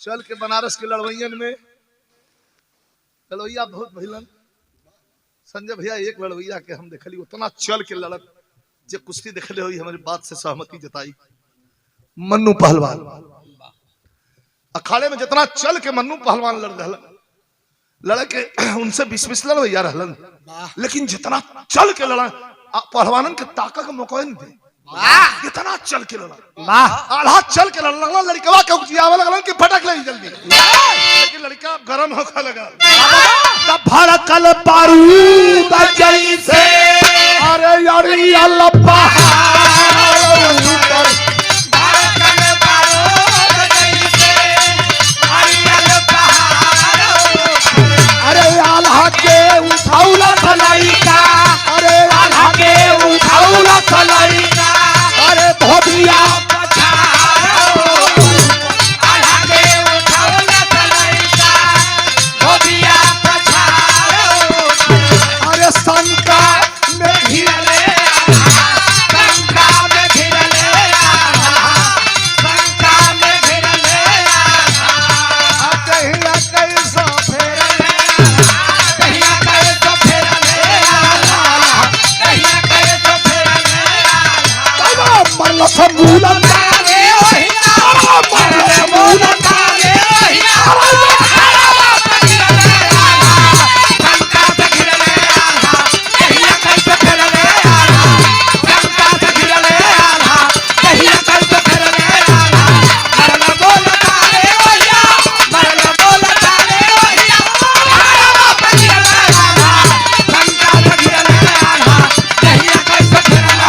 चल के बनारस के लड़वैयन में लड़वैया बहुत भइलन। संजय भैया एक लड़वैया के हम देखली उतना चल के लड़त जे कुश्ती देखले हुई हमारी बात से सहमति जताई। मन्नू पहलवान अखाड़े में जितना चल के मन्नू पहलवान लड़ रहा लड़े के उनसे 20-20 लड़वैया रहलन, लेकिन जितना चल के लड़ा पहलवानन के ताकत का मौका नहीं दे। इतना चल के लड़ा आधा चल के लड़ा लड़कवा के उजियावा लगलन कि फटक ले जल्दी। लेकिन लड़का गरम होकर लगा तब भड़कल बारूद जैसे अरे यारी अल्लाह पहाड़ भड़कल बारूद जैसे अरियल पहाड़ अरे आल्हा के उठाउला भलाई का अरे आल्हा के उठाउला भलाई का अरे धोबिया पछाड़ो आल्हा के उठाउला भलाई का धोबिया पछाड़ो अरे शंका में घिरले शंका में घिरले शंका में घिरले कहिया कैसा फेरले कहिया कैसा फेरले कहिया कैसा फेरले मरल समूला तारे ओहिया मरल समूला तारे ओहिया शंका से घिरले कहिया कैसा फेरले शंका से घिरले कहिया कैसा फेरले मरल बोल तारे ओहिया मरल बोल तारे ओहिया शंका से घिरले कहिया कैसा फेरले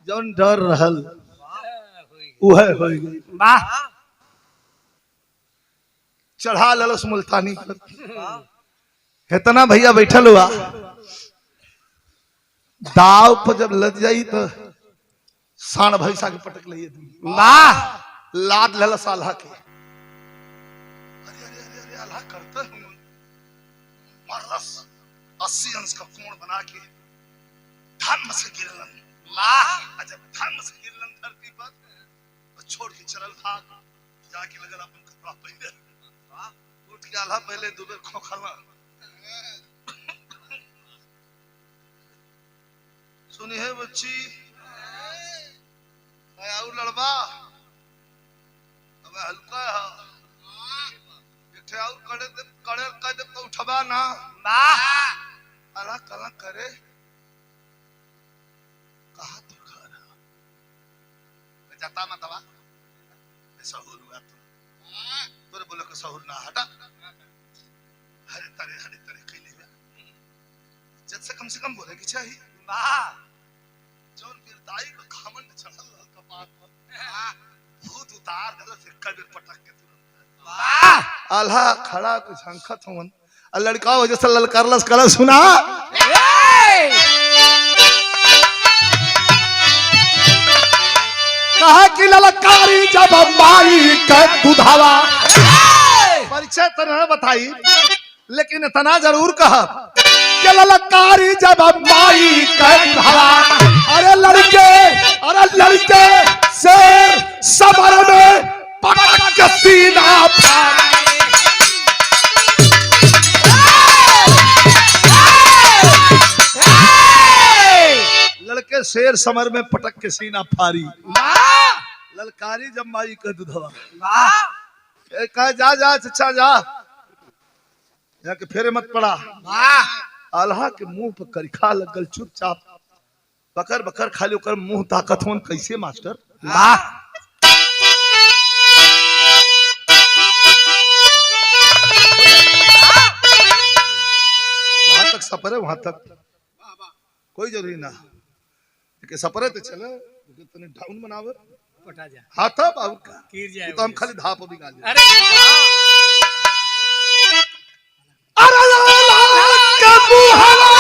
जौन डर रहल उहे हो गई। चढ़ा ललस मुल्तानी पर इतना भैया बैठल हुआ दाव पर जब लग जाई तो साण भैंसा के पटक लिए लाद ललस आल्हा के। अरे अरे अरे करते हूँ मरस 80 अंश का कोण बना के धर्म से गिरलन जब धर्म से गिरलन धरती पर तो छोड़ के चलल भाग जाके लगल अपन कपड़ा पहने उठ के आला पहले दुबे खोखला सुनी है बच्ची आऊ लड़बा अब हल्का है एक और कड़े कह दे तो उठबा ना अला कला करे कहा तो घर जाता मत दवा सहूर हुआ तोरे बोले को सहूर ना हटा हरे तरे कैले जब से कम बोले की चाहिए जौन गिरदाई को घमंड चढ़ल कपाट पर भूत उतार दे से कबीर पटक के तुरंत आल्हा खड़ा को झंखत होवन आ लड़का वजह से ललकारलस कल सुना कहा कि ललकारी जब माई के दुधावा परिचय तो नहीं बताई लेकिन इतना जरूर कहा कि ललकारी जब माई के दुधावा अरे लड़के शेर समर में पटक के सीना लड़के शेर समर में पटक के सीना फारी ललकारी जब माई का दुधवा कहा जा चचा जा के फेरे मत पड़ा आल्हा के मुंह पर करिखा लगल चुपचाप बकर खाली ओकर मुंह ताकत होन कैसे मास्टर जहां तक सफर है वहां तक कोई जरूरी ना के सफर है तो चले तने डाउन बनावे पटा जा हाथ बाबू का गिर जाए तो हम खाली धाप भी गाल अरे का बुहरा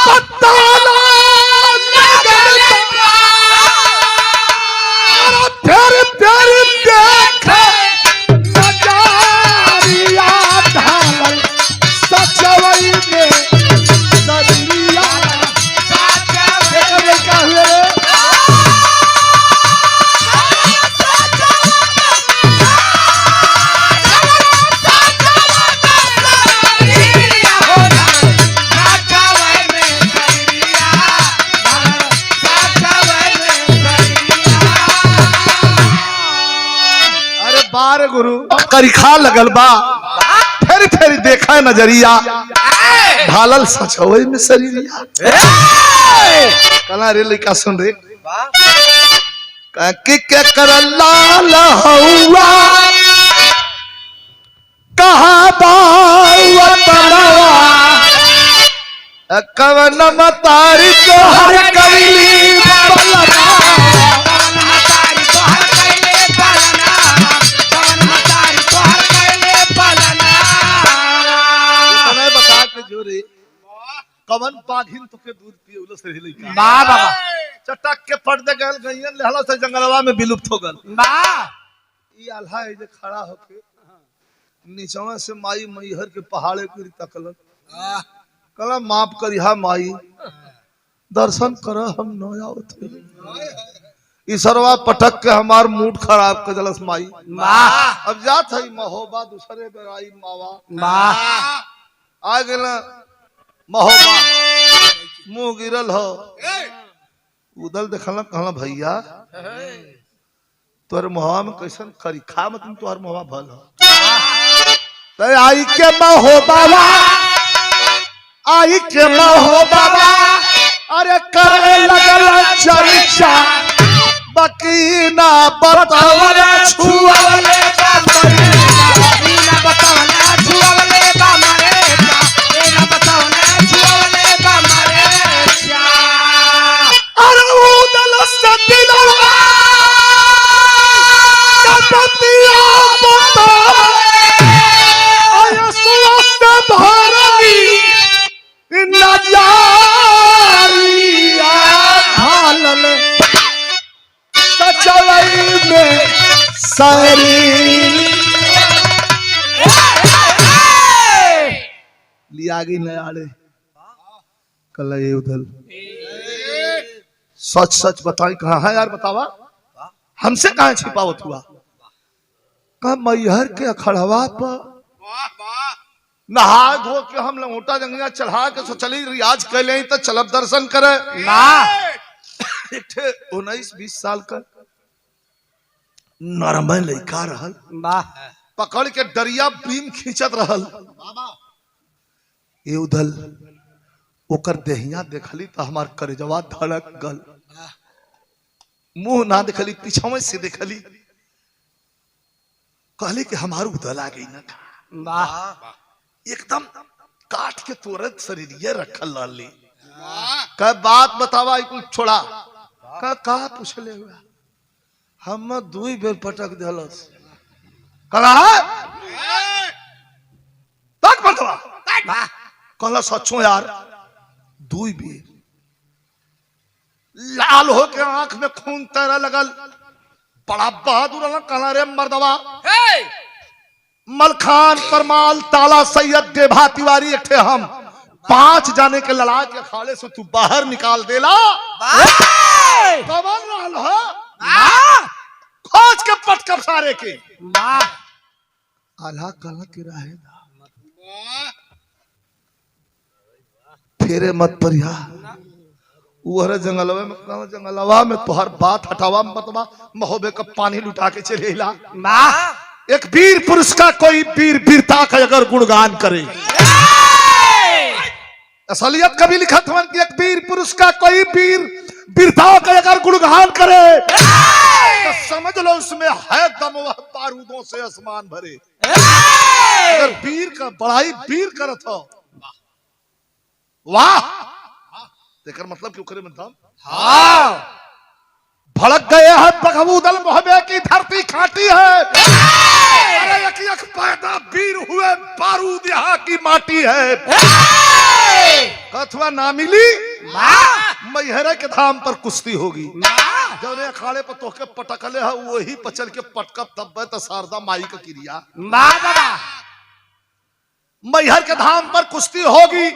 पत्ताला प्यार देख नजारिया ढालल सचवई में सरिया का हुए बार गुरु करिखा लगल बा फिर देखा नजरिया ढालल सचवई में शरीरिया कला रे लइका सुन रे कि के कर लाल हौवा कहा बावतनवा कवन मतारी तो हर कैली बलना कवन पाघिन तो के दूध पिए उलस रही लइका वाह बाबा चटक के फट दे गल गइयन लेहला से जंगलवा में विलुप्त हो गल वाह ई आल्हा है जे खड़ा होके नीचवा से माई मैहर के पहाड़े की तकलन कला माफ करिहा माई दर्शन कर हम न आवत ईश्वरवा पटक के हमार मूड खराब कर दलस माई वाह अब जात है महोबा दूसरे बेराई मावा वाह आ गेला महोबा मुंह गिरल हो उदल देखल कहला भैया तोर महोबा में कैसन करी खा मतलब तोर महोबा भल हो तो आई के महोबा अरे करे लगल चर्चा बकीना बतावल छुआले सचवई में सारी लिया गई न आड़े कल ये उधर सच सच बताई कहा है यार बतावा हमसे कहा छिपावत हुआ कहा मैहर के अखड़वा पर वाह वाह नहा धो के हम लंगोटा जंगिया चढ़ा के सो चली रियाज कर ले तो चलब दर्शन करे ना 19-20 साल का नरमय लड़का रहल वाह पकड़ के डरिया बीम खींचत रहल ये उधल ओकर देहिया देखली तो हमार करेजवा धड़क गल मुंह ना देखली पीछे से देखली कहली कि हमार उधल आ गई ना वाह एकदम काट के तुरंत शरीर रखल रहली वाह का बात बतावा कुछ छोड़ा का पूछ ले हुआ हम 2 बेर पटक दिलस कला तक पटवा कहला सचो यार 2 बेर लाल हो के आंख में खून तैरा लगल बड़ा बहादुर कहला रे मर्दवा मलखान परमाल ताला सैयद देभा तिवारी एक हम 5 जाने के लड़ा के अखाड़े से तू बाहर निकाल देला कवन रहल हो खोज के पटकब सारे के आल्हा कला के रहे फेरे मत परिया उहरे जंगलवा में कहा जंगलवा में तोहर बात हटावा मतवा महोबे का पानी लुटा के चलेला एक वीर पुरुष का कोई वीर वीरता का अगर गुणगान करे असलियत कभी लिखा था कि एक वीर पुरुष का कोई वीर वीरता का अगर गुणगान करे तो समझ लो उसमें है दम वह बारूदों से आसमान भरे अगर वीर का बड़ाई वीर करत हो वाह देकर मतलब क्यों करे मतलब हाँ भड़क गए हैं बगबूदल मोहबे की धरती खाटी है अरे एक पैदा वीर हुए बारूद यहाँ की माटी है कथवा ना मिली मैहरे के धाम पर कुश्ती होगी जब अखाड़े पर तोके पटकले है वही पचल के पटकब तब तो शारदा माई का क्रिया मैहर के धाम पर कुश्ती होगी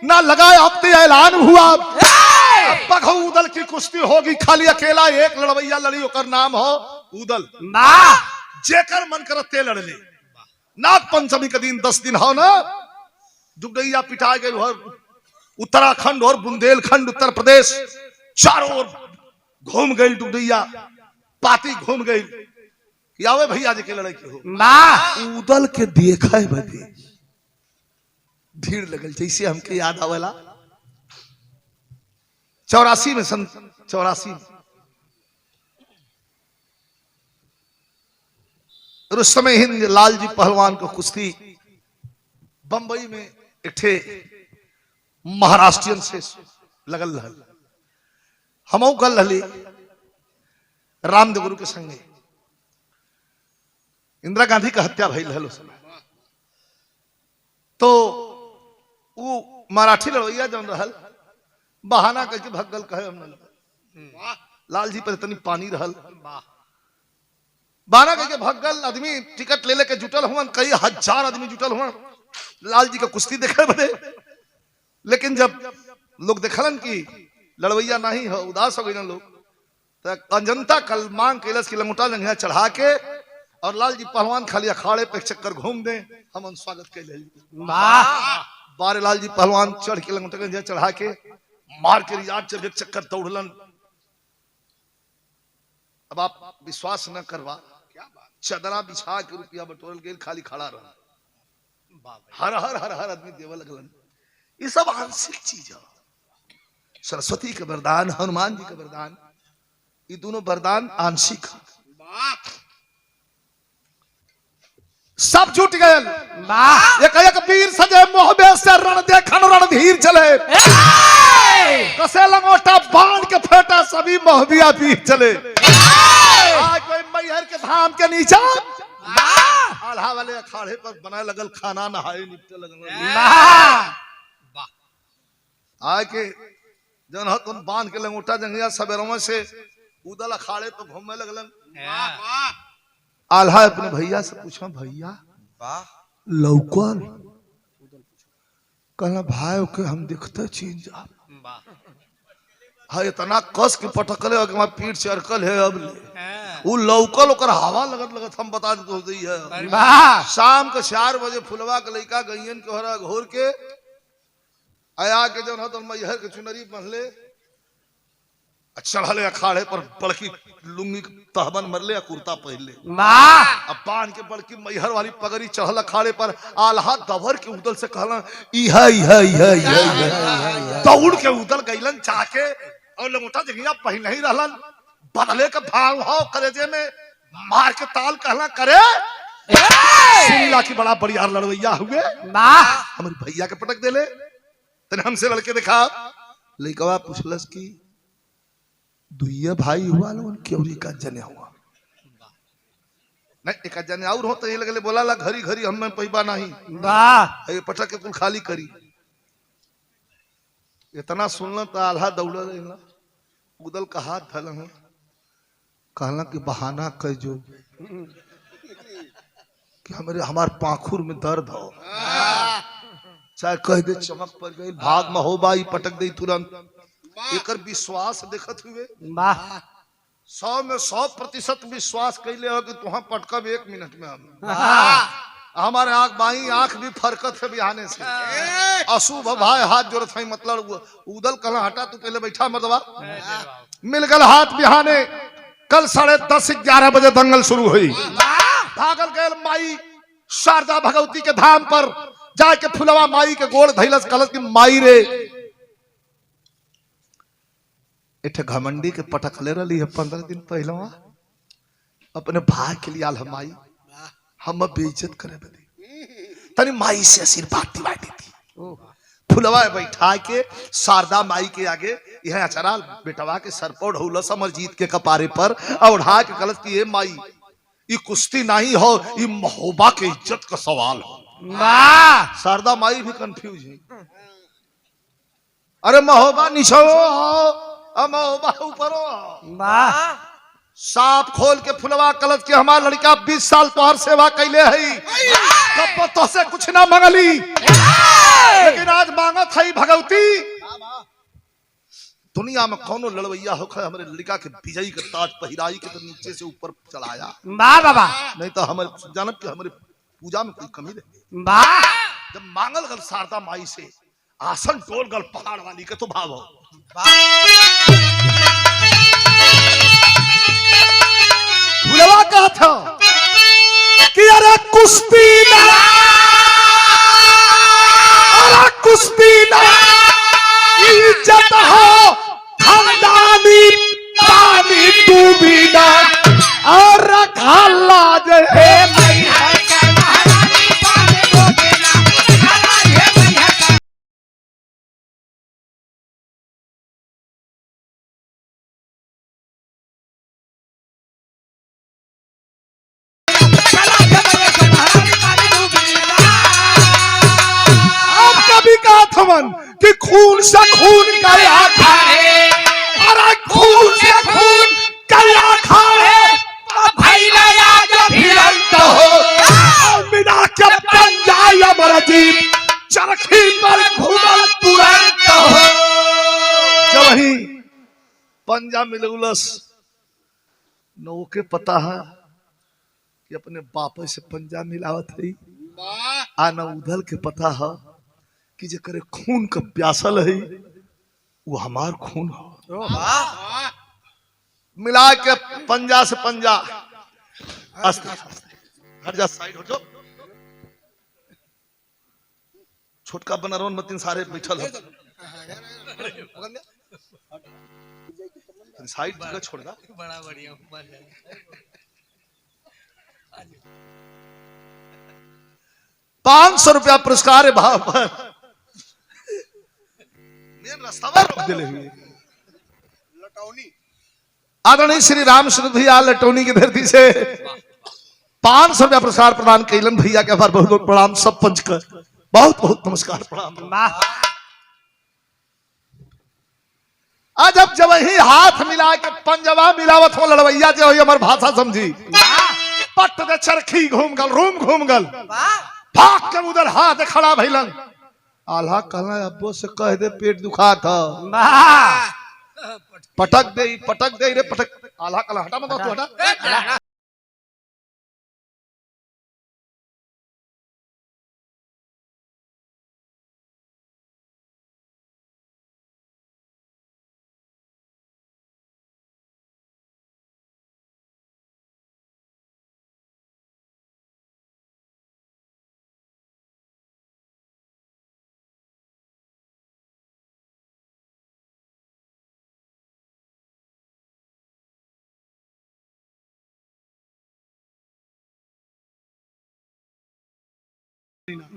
ना लगाए हफ्ते ऐलान हुआ बगबूदल की कुश्ती होगी खाली अकेला एक लड़वैया लड़ी ओकर नाम हो उदल जेकर मन करते लड़ ले नाग पंचमी के दिन 10 दिन हो ना दुगैया पिटा गए उत्तराखंड और बुंदेलखंड उत्तर प्रदेश चारों ओर घूम गई दुगैया पाती घूम गई आवे भैया जी के लड़ाई के हो उदल के देखे बदे भीड़ लगल जैसे हमके याद आवेला 84 में सन 84 रुस्तम हिंद लालजी पहलवान को कुश्ती बंबई में इठे महाराष्ट्रियन से लगल रहल हमऊ गल रही रामदेव गुरु के संगे इंदिरा गांधी का हत्या भइल रहल उस समय तो वो मराठी लड़वैया जौन रहल बहाना करके भगल कहे हमने लालजी पर इतनी पानी रहल बहाना करके भगल आदमी टिकट ले लेके जुटल हुआ कई हजार आदमी जुटल हुआ लालजी का कुश्ती देखे बदे लेकिन जब लोग देखलन कि लड़वैया नहीं है उदास हो गई लोग तो अजंता कल मांग कैलस की लंगोटा जंघिया चढ़ा के और लालजी पहलवान खाली अखाड़े पे चक्कर घूम दे हम स्वागत कैले बारे लालजी पहलवान चढ़ के लंगोटा जंघिया चढ़ा के मार के रियाज जब एक चक्कर दौड़लन अब आप विश्वास न करवा चदरा बिछा के रुपया बटोरल गेल खाली खड़ा रहा हर हर हर हर आदमी देव लगलन ये सब आंशिक चीज है सरस्वती के वरदान हनुमान जी के वरदान ये दोनों वरदान आंशिक सब जुट गए एक एक वीर सजे मोहबे से रण देखन रणधीर चले कसे लंगोटा बांध के फेटा सभी मोहबिया वीर चले आज कोई मैहर के धाम के नीचे आल्हा वाले अखाड़े पर बना लगल खाना नहाए निपटे लगल आके जन हतन बांध के लंगोटा जंगिया सबेरों से उदल अखाड़े पर घूमने लगलन आल्हा अपने भैया से पूछा भैया लौकल कहला भाई के हम दिखते चीन जा हाँ इतना कस के पटकले हो कि हमार पीठ चरकल है अब वो लौकल ओकर हवा लगत लगत हम बता देते है शाम के 4 बजे फुलवा के लइका गइयन के हरा घोर के आया के जौन तो मैहर के चुनरी पहनले चढ़ले अखाड़े पर बड़की लुंगी तहबन मरले या कुर्ता पहनले अब पान के बड़की मैहर वाली पगड़ी चढ़ल अखाड़े पर आल्हा दबर के उदल से कहला इहा इहा इहा इहा दौड़ के उदल गइलन चाके और लंगोटा जगिया पहन नहीं रहलन बदले का भाव हो करेजे में मार के ताल कहला करे सुनीला की बड़ा बड़ियार लड़वैया हुए हमारे भैया के पटक देले तने हमसे लड़के दिखा लइकवा पूछलस की दुइया भाई हुआ लोगन क्यों का जने हुआ नहीं एक जने और हो तो ये लगले बोला ला घरी घरी हम में पैबा नहीं ये पटक के कुल खाली करी इतना सुनल तो आल्हा दौड़ रहा उदल का हाथ धल है कहला कि बहाना कर जो कि हमार पाखुर में दर्द हो चाहे कह दे चमक पड़ गई भाग में हो बाई पटक दे तुरंत एकर विश्वास देखत हुए 100 में 100% विश्वास कैले हो कि तुहा पटकब 1 मिनट में हम हमारे आंख बाई आंख भी फरकत है बिहाने से अशुभ भाई हाथ जोड़त है मतलब उदल कहला हटा तू पहले बैठा मर्दवा मिल गल हाथ बिहाने कल 10:30-11 बजे दंगल शुरू हुई भागल गए माई शारदा भगवती के धाम पर जाके फुलवा माई के गोड़ धैलस कलस की माई रे इठ घमंडी के पटकले रही है 15 दिन पहलवा अपने भाई के लिए आल माई हम बेइज्जत करे बदी तनी माई से आशीर्वाद दिवाई दी फुलवा बैठा के शारदा माई के आगे यह अचरा बेटवा के सर पर ढौला समरजीत के कपारे पर और उठा के कलश की ये माई ये कुश्ती नहीं हो ये महोबा के इज्जत का सवाल हो शारदा माई भी कंफ्यूज है अरे महोबा नीचे हो महोबा ऊपर हो साफ खोल के फुलवा कलश के हमार लड़का 20 साल तोहर सेवा कैले है कब तो से कुछ ना मंगली लेकिन आज मांगत है भगवती दुनिया में कौनो लड़वैया होकर हमारे लड़का के विजयी के ताज पहिराई के तो नीचे से ऊपर चलाया बाबा नहीं तो हमारे जानब के हमारे पूजा में कोई कमी रहे जब मांगल गल शारदा माई से आसन टोल गल पहाड़ वाली के तो भाव हो फुलवा कहा था कि अरे कुश्ती ना इज्जत हो खानदानी पानी डूबी ना और रखा लाज है कि खून से खून का आखा है अरे खून से खून का आखा है भैया आज भिड़ंत हो बिना के पंजाय अमरजीत चरखी पर घूमल तुरंत हो जब ही पंजा मिलौलस नो के पता है कि अपने बाप से पंजा मिलावत है आना उधल के पता है कि जे करे खून का प्यासल है वो हमार खून हो मिला के पंजा से पंजा हट जा साइड हो जाओ छोटका बनरौन मतीन सारे बैठल हो साइड जगह छोड़ दा बड़ा बढ़िया 500 रुपया पुरस्कार है भाव पर आदरणीय श्री रामचंद्र भैया लटौनी की धरती से 500 रुपया पुरस्कार प्रदान कैलन भैया के आभार बहुत बहुत प्रणाम सब पंच कर बहुत बहुत नमस्कार प्रणाम आज अब जब ही हाथ मिला के पंजवा मिलावत हो लड़वैया जो हमार भाषा समझी पट दे चरखी घूम गल रूम घूम गल भाग के उधर हाथ खड़ा भैलन आल्हा कहला अब्बो से कह दे पेट दुखा था वाह पटक दे रे पटक। आल्हा कहला हटा मत तू हटा।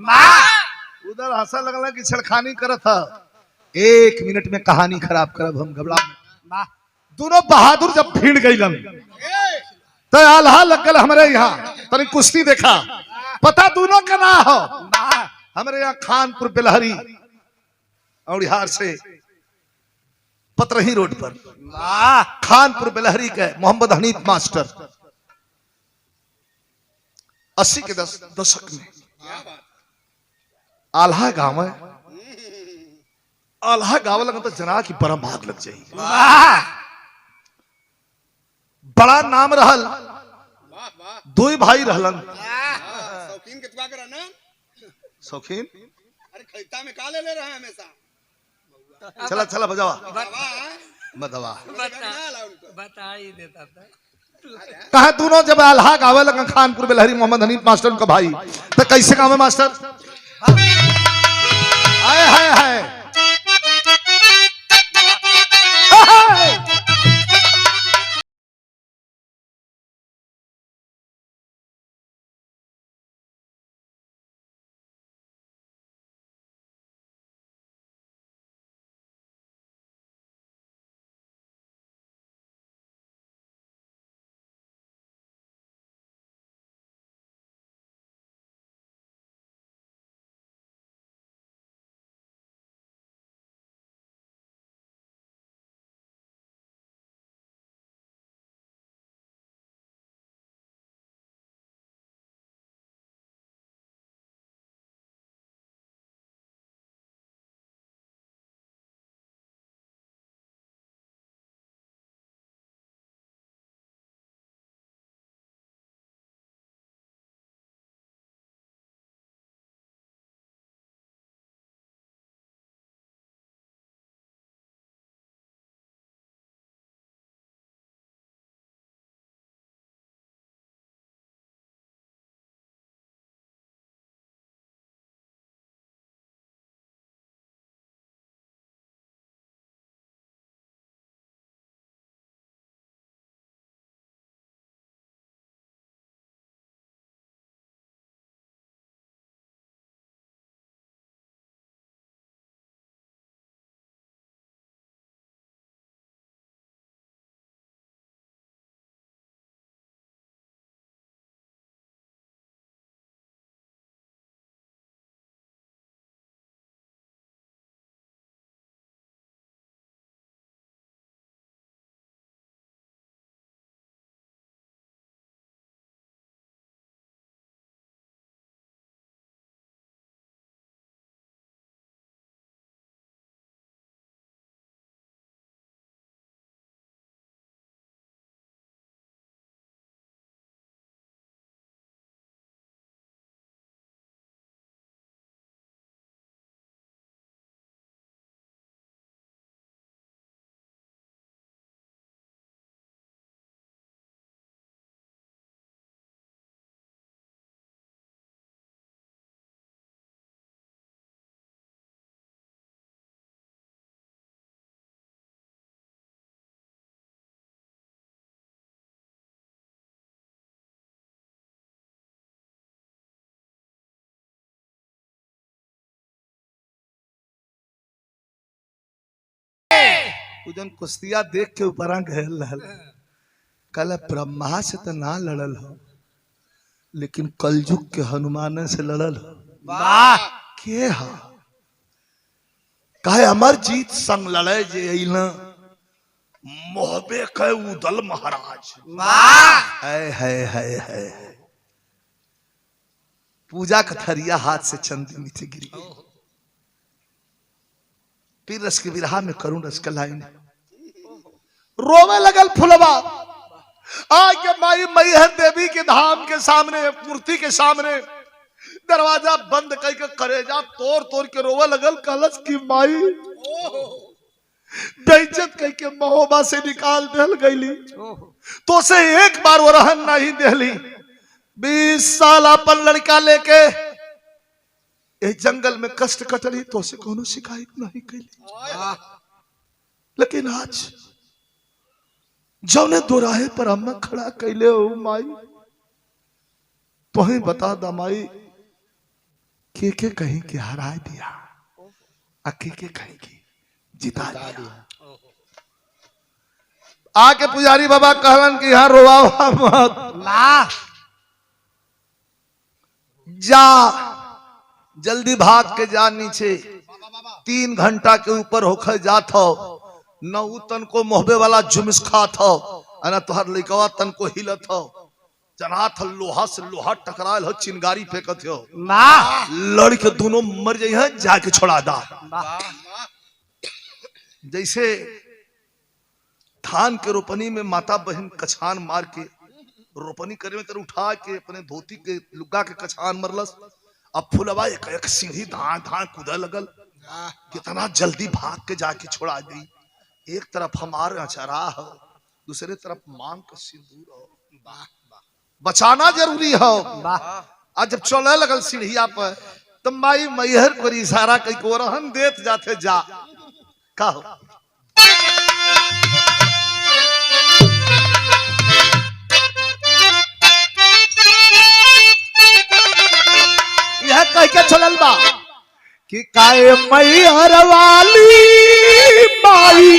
वाह उधर हंसा लगला कि छेड़खानी करत था। 1 मिनट में कहानी खराब करब हम घबरा। वाह दोनों बहादुर जब भीड़ गईलन तो आल्हा लगल हमारे यहाँ तनी कुश्ती देखा पता दोनों का ना हो। वाह हमारे यहाँ खानपुर बेलहरी और यहाँ से पतरही रोड पर वाह खानपुर बेलहरी के मोहम्मद हनीफ मास्टर 80 के दशक में आल्हा गाँव है। आल्हा गाँव लगा तो जना की परम आग लग जाएगी। वाह बड़ा नाम रहल। वाह वाह 2 भाई रहलन। शौकीन कितवा करा ना। शौकीन अरे खैता में का ले रहे हैं हमेशा। चला चला बजावा वाह बदवा बता ही देता था। कहा दोनों जब आल्हा गावे लगा खानपुर बेलहरी मोहम्मद हनीफ मास्टर उनका भाई तो कैसे गावे मास्टर आए हाय हाय उजन कुश्तिया देख के ऊपर गहल रहल कल ब्रह्मा से तो ना लड़ल हो लेकिन कलयुग के हनुमान से लड़ल हो। वाह के हा कहे अमर जीत संग लड़े जे अइला मोहबे के उदल महाराज। वाह है पूजा का थरिया हाथ से चंदी नीचे गिरी पीर रस के विरहा में करुण रस का लाइन रोवे लगल फुलवा आके माई मैहर देवी के धाम के सामने मूर्ति के सामने दरवाजा बंद करके करेजा तोड़ तोड़ के रोवे लगल कलश की माई बेइज्जत करके महोबा से निकाल देल गईली तो से एक बार वो रहन नहीं देली 20 साल अपन लड़का लेके इस जंगल में कष्ट कटली तो से कोनो शिकायत नहीं कैली। लेकिन आज जौने दोराहे पर अम्मा खड़ा कैले हो माई तो ही बता दा माई के कहीं के हरा दिया के कहीं की जिता दिया। आके पुजारी बाबा कहलन कि यहाँ रोवा मत जा जल्दी भाग के जा नीचे 3 घंटा के ऊपर होकर जात हो न उ तन को मोहबे वाला जुमिस खात हो न तोहर लइकवा तन को हिलत हो जनाथ लोहा से लोहा टकरायल हो चिंगारी फेंकत हो लड़ के दोनों मर जाई है जाके छोड़ा दा। जैसे धान के रोपनी में माता बहन कछान मार के रोपनी करे में तर उठा के अपने धोती के लुगा के कछान मरलस अब फुलवा एक एक सीढ़ी धान धान कूदा लगल कितना जल्दी भाग के जाके छोड़ा दी। एक तरफ हमारे अचरा हो दूसरे तरफ मांग का सिंदूर हो बचाना जरूरी हो। आज जब चले लगल सीढ़िया पर तब माई मैहर पर इशारा कई को रहन देत जाते जा का हो यह कह के चलल बा कि काए मैहर वाली माई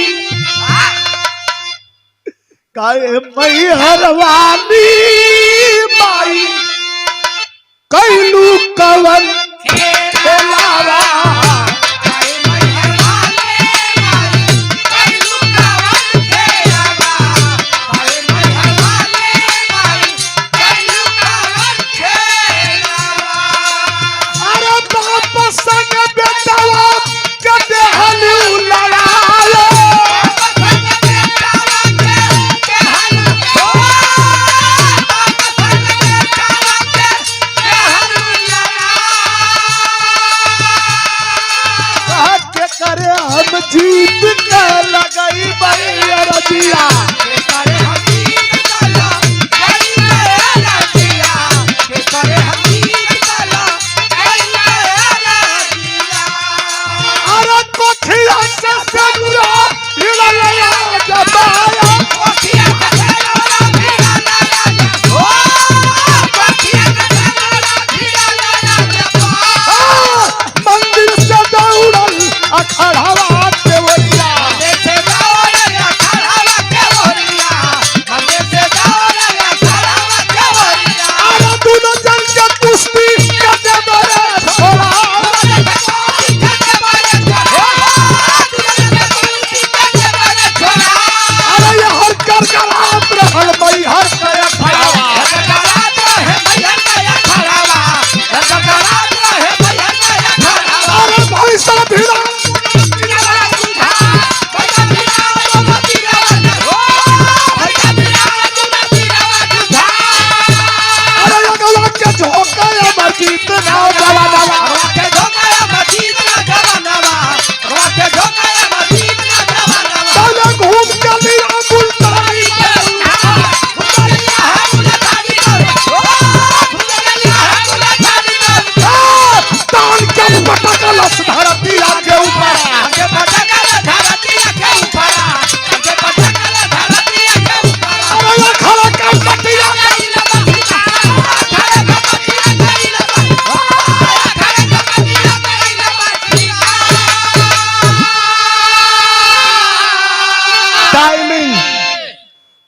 काए मैहर वाली माई कैलू कवन खेलावा जीत के लगाई बड़ी रजिया अरे कोठिया से सनुरा हिललया जबाया मंदिर से दौड़ल अखड़वा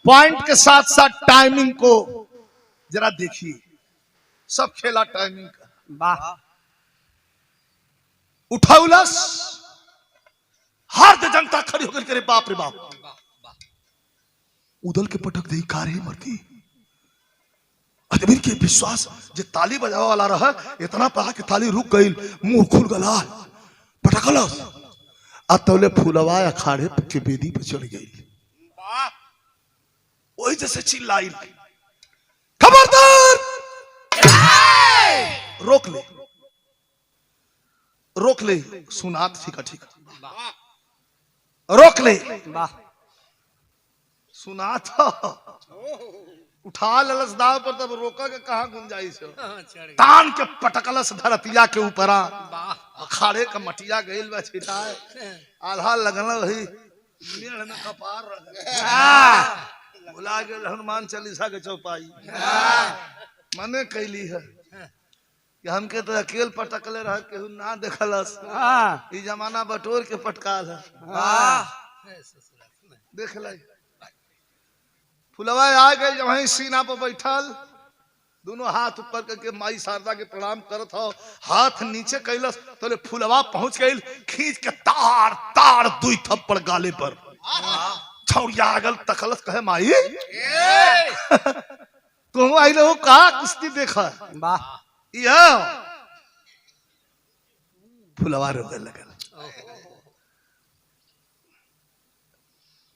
पॉइंट के साथ साथ टाइमिंग को जरा देखिए। सब खेला टाइमिंग का उठाउलस हर जनता खड़ी होकर करे बाप रे बाप उदल के पटक दे कार ही मरती आदमी के विश्वास जे ताली बजावा वाला रहा इतना पड़ा कि ताली रुक गई मुंह खुल गला पटकलस अतौले फूलवा अखाड़े के बेदी पे चढ़ गई। वाह वही जैसे चिल्लाई, खबरदार, रोक ले, रोक ले। सुनात ठीक है, ठीक है, वाह रोक ले। वाह सुनात उठा ललस दाव पर, तब रोका के कहाँ गुंजाइश हो। तान के पटकलस धरतिया के ऊपरा, अखाड़े का मटिया गइल बा छिटाए, आल्हा लगल वही मेढ़ में कपार रह भुला गेल हनुमान चालीसा के चौपाई। मने कैली है कि हमके तो अकेल पटकले रह, केहू ना देखलस। ई जमाना बटोर के पटकाल है, देख ले। फुलवा आ गए जब वहीं सीना पर बैठल, दोनों हाथ ऊपर करके माई शारदा के प्रणाम करत हो, हाथ नीचे कैलस तो फुलवा पहुंच गई, खींच के तार तार दुई थप्पड़ गाले पर। छौड़िया आगल तकलस, कहे माई तुम आई रहो का कुश्ती देखा। वाह यह फुलवा रोने लगल।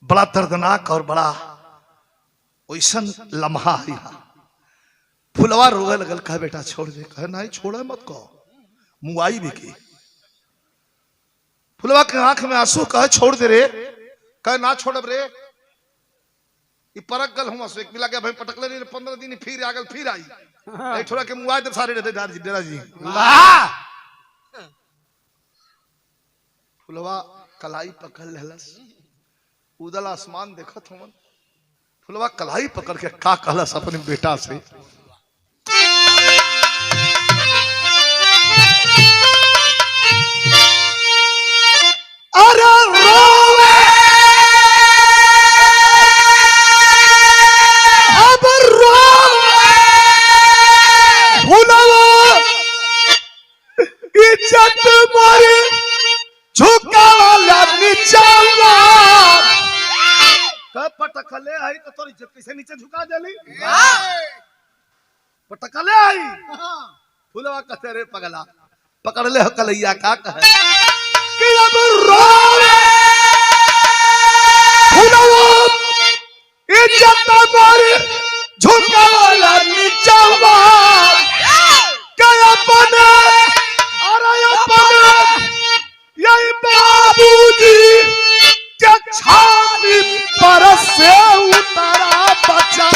बड़ा दर्दनाक और बड़ा वैसन लम्हा है। फुलवा रोवे लगल, कहे बेटा छोड़ दे, कहे नहीं छोड़े मत, कहो मुआई भी की। फुलवा के आंख में आंसू, कहे छोड़ दे रे, कहे ना छोड़ब रे। ये परक गल हुआ एक मिला गया भाई, पटकले नहीं 15 दिन फिर आगल, फिर आई नहीं छोड़ा के मुआई दे सारे डेरा जी। फुलवा कलाई पकड़ लेलस, उदल आसमान देखत हमन। फुलवा कलाई पकड़ के का कहलस अपने बेटा से, अरे रोवे अब रोवे फुलवा इज्जत मारे झुकाला नीचावा। कब पटकले आई तो तोरी इज्जत कैसे नीचे झुका देली। पटकले आई फुलवा कहते रे पगला, पकड़ ले कलैया का कहे कि अब रोवे फुलवा इज्जत मारे झुकाला नीचावा। क्या अपने अरे अपने यही बाबूजी के छाती पर से उतारा बच्चा।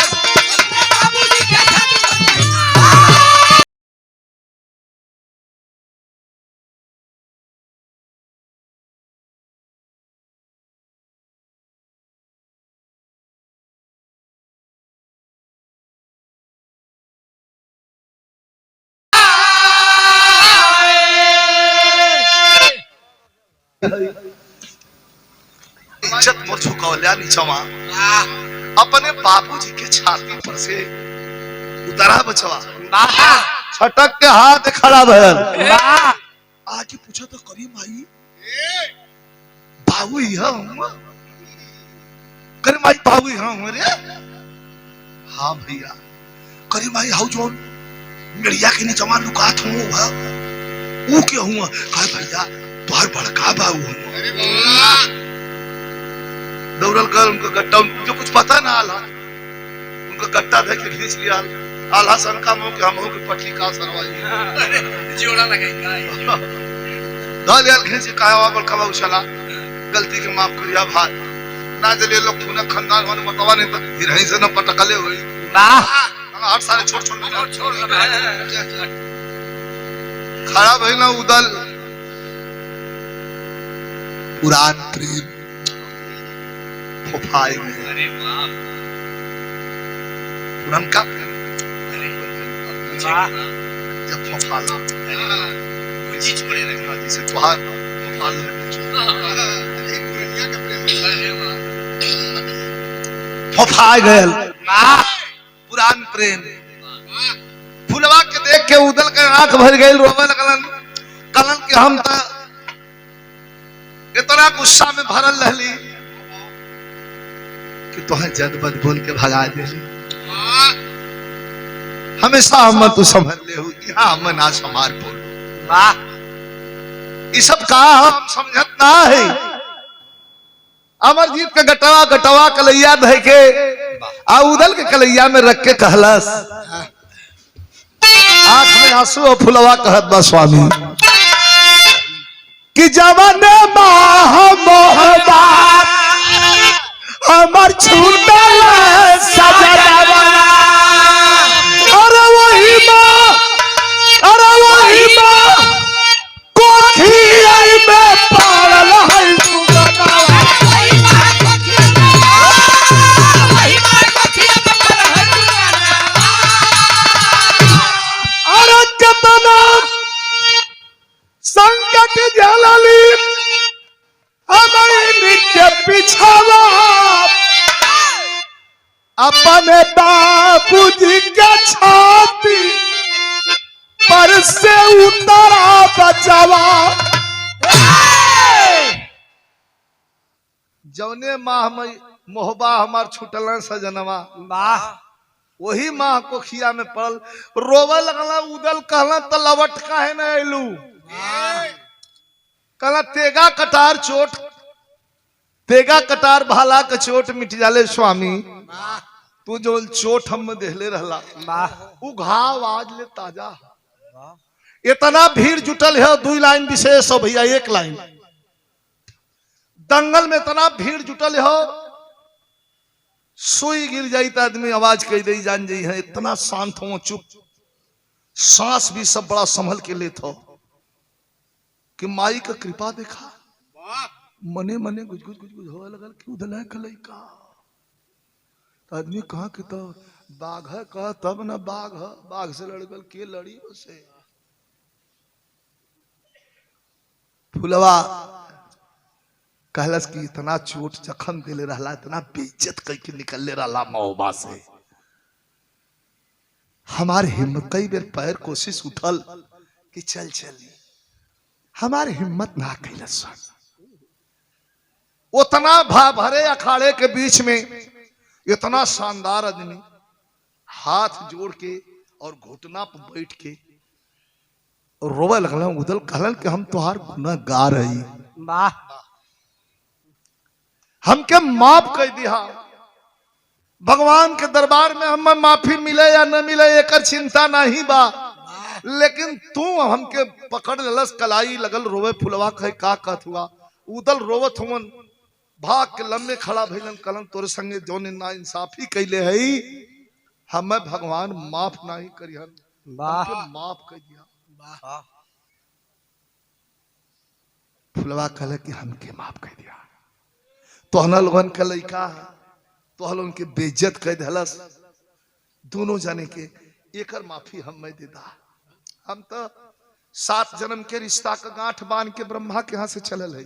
इज्जत को झुकौलिया नीचवा, अपने बाबूजी के छाती पर से उतरा बचवा। छटक के हाथ खड़ा भयल, आगे पूछा तो करी माई बाबू यह हूँ, करे माई बाबू यह हूँ रे। हाँ भैया, करे माई हाउ जोन मिड़िया के नीचवा लुकात हूँ वो क्या हुआ। कहे भैया तुहार बड़का बाबू हूँ। दौड़ल कर उनका गट्टा, जो कुछ पता ना आला, उनका गट्टा दे के खींच लिया। आला सन का मुंह के हम हो के पटली का सरवाई जोड़ा लगाई धल यार खींच के कहा वाबल कबा उछला, गलती के माफ करिया भाई ना जले लोग थुना खानदान वाले मतवा नहीं तो फिर ही से न पटकले होई। वाह 8 साल छोड़ खड़ा भई ना उदल पुरान प्रेम फोफाई में। अरे वाह पुरनका वाह जब फोफाला कुछ छोड़े रखा जैसे तुहार फोफाल फोफाई गयल पुरान प्रेम। फुलवा के देख के उदल के आंख भर गई, रोवे लगलन। कलन के हम तो इतना गुस्सा में भरल रहली कि तोहे जद बद बोल के भगा देली। हमेशा हम तू संभल ले हो, यहाँ हम ना संभाल बोल। वाह ये सब का हम समझत ना है। अमरजीत के गटवा गटवा कलैया धय के आ उदल के कलैया में रख के कहलस, आंख में आंसू और फुलवा कहत बा स्वामी कि जवन माह मोहबा हमर छूटल सजनवा, अरे वही माँ कोखिया में पालल है सुगनवा। अरे कितना संकट झेलली हमारी नित्य पिछावा, अपने बाबूजी के छाती पर से उतरा बचावा। जौने माह में मोहबा हमार छुटल सजनवा, वही माह को खिया में पड़ल रोवे लगला। उदल कहला तो लवट काहे न अइलू, कहला तेगा कटार चोट, तेगा कटार भाला के चोट मिट जाले स्वामी। तू जो चोट हम देहले रहला उ घाव आज ले ताजा। इतना भीड़ जुटल है, 2 लाइन विशेष हो भैया, 1 लाइन। दंगल में इतना भीड़ जुटल है, सुई गिर जाई तो आदमी आवाज कह दे जान जाई है। इतना शांत हो, चुप, सांस भी सब बड़ा संभल के लेत हो कि माई का कृपा देखा। मने मने गुज गुज गुज गुज होवे लगल कि उदल है कलई का। तो आदमी कहा कि तो बाघ है, कहा तब ना बाघ है, बाघ से लड़गल के लड़ी उसे। फुलवा कहलस कि इतना चोट जखम दिले रहला, इतना बेइज्जत करके निकलले रहला महोबा से। हमार हिम्मत कई बेर पैर कोशिश उठल कि चल चली, हमार हिम्मत ना कैलस। उतना भरे अखाड़े के बीच में इतना शानदार आदमी हाथ जोड़ के और घुटना पर बैठ के रोवे लगला। उदल कहलन कि हम तोहार गुनहगार हई, हमके माफ कर दिया। भगवान के दरबार में हमें माफी मिले या न मिले एक चिंता नहीं बा, लेकिन तू हमके पकड़ ललस कलाई लगल रोवे। फुलवा कहे का कहत हुआ। उदल रोवत हुवन, भाग के लम्बे खड़ा भइलन, कलन तोरे संगे जौन ना इंसाफी कैले हई हमें भगवान माफ नहीं करिहन, हमके माफ कर दिया। फुलवा कहले कि हमके माफ कर दिया। तोहना लोगन के लइका तोहल उनके बेइज्जत कर दहलस, दोनों जाने के एकर माफी हम मैं देदा। हम तो 7 जन्म के रिश्ता का गांठ बांध के ब्रह्मा के यहाँ से चलल है।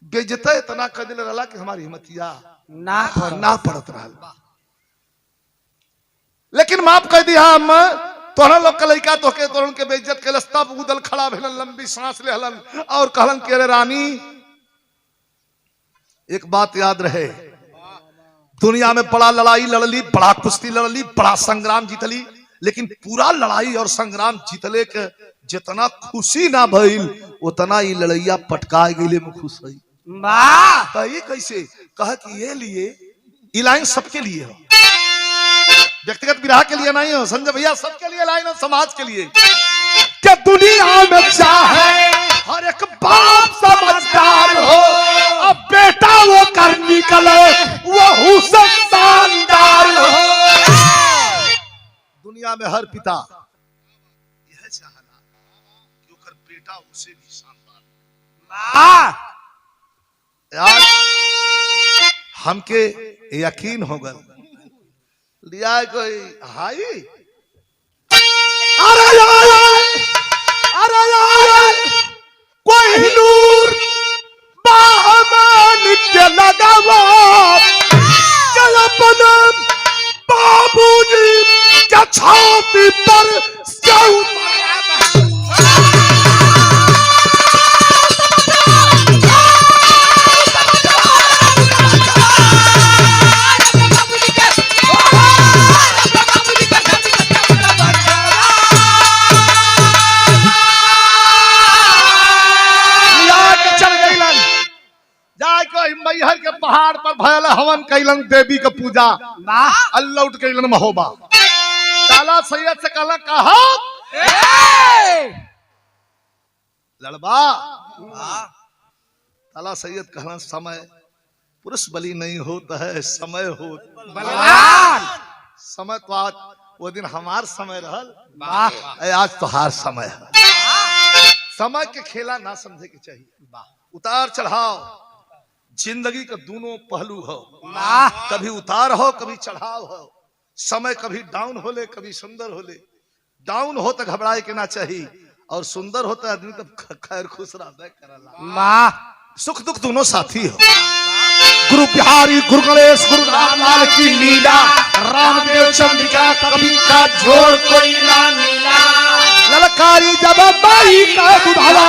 बेइज्जत इतना कर दिल रहला कि हमारी हिम्मतिया ना पड़त रहल, लेकिन माफ कर दिया। हम तोहरा लोग के लइका तोहके तोहन के बेइज्जत कैलस। तब उदल खड़ा भेलन, लंबी सांस लेहलन और कहलन कि अरे रानी, एक बात याद रहे, दुनिया में बड़ा लड़ाई लड़ली, बड़ा कुश्ती लड़ली, बड़ा संग्राम जीतली, लेकिन पूरा लड़ाई और संग्राम जीतले के जितना खुशी ना भइल उतना ही लड़ैया पटका गईले में खुश हुई। ये कैसे कहा कि ये लिए ये लाइन सबके लिए हो, व्यक्तिगत विराह के लिए नहीं हो संजय भैया, सबके लिए लाइन हो, समाज के लिए। क्या दुनिया में चाहे हर एक बाप समझदार हो, अब बेटा वो कर निकले वो हुस्न शानदार हो। दुनिया में हर पिता यह चाहना कि ओकर बेटा उसे भी शानदार। यार हमके यकीन हो गल लिया कोई हाई, अरे कोई नूर नित्य लगावा, चल अपने बाबूजी के छाती पर पहाड़ पर भयल हवन कैलन देवी का पूजा अल्लौट कैलन महोबा ताला सैयद से कहला कहा लड़बा ताला सैयद कहला समय पुरुष बलि नहीं होता है समय हो समय तो आज वो दिन हमार समय रहल आज तो हार समय है समय के खेला ना समझे के चाहिए उतार चढ़ाव जिंदगी का दोनों पहलू हो कभी उतार हो कभी चढ़ाव हो समय कभी डाउन होले कभी सुंदर होले डाउन हो तो घबराए के ना चाहिए और सुंदर होता है आदमी तब खैर खुश रहबे करला सुख दुख दोनों साथी हो गुरु बिहारी गुरु गणेश गुरु रामलाल की लीला रामदेव चंद्रिका कवि का जोड़ कोई ना मिला ललकारी जब माई का बुढ़ावा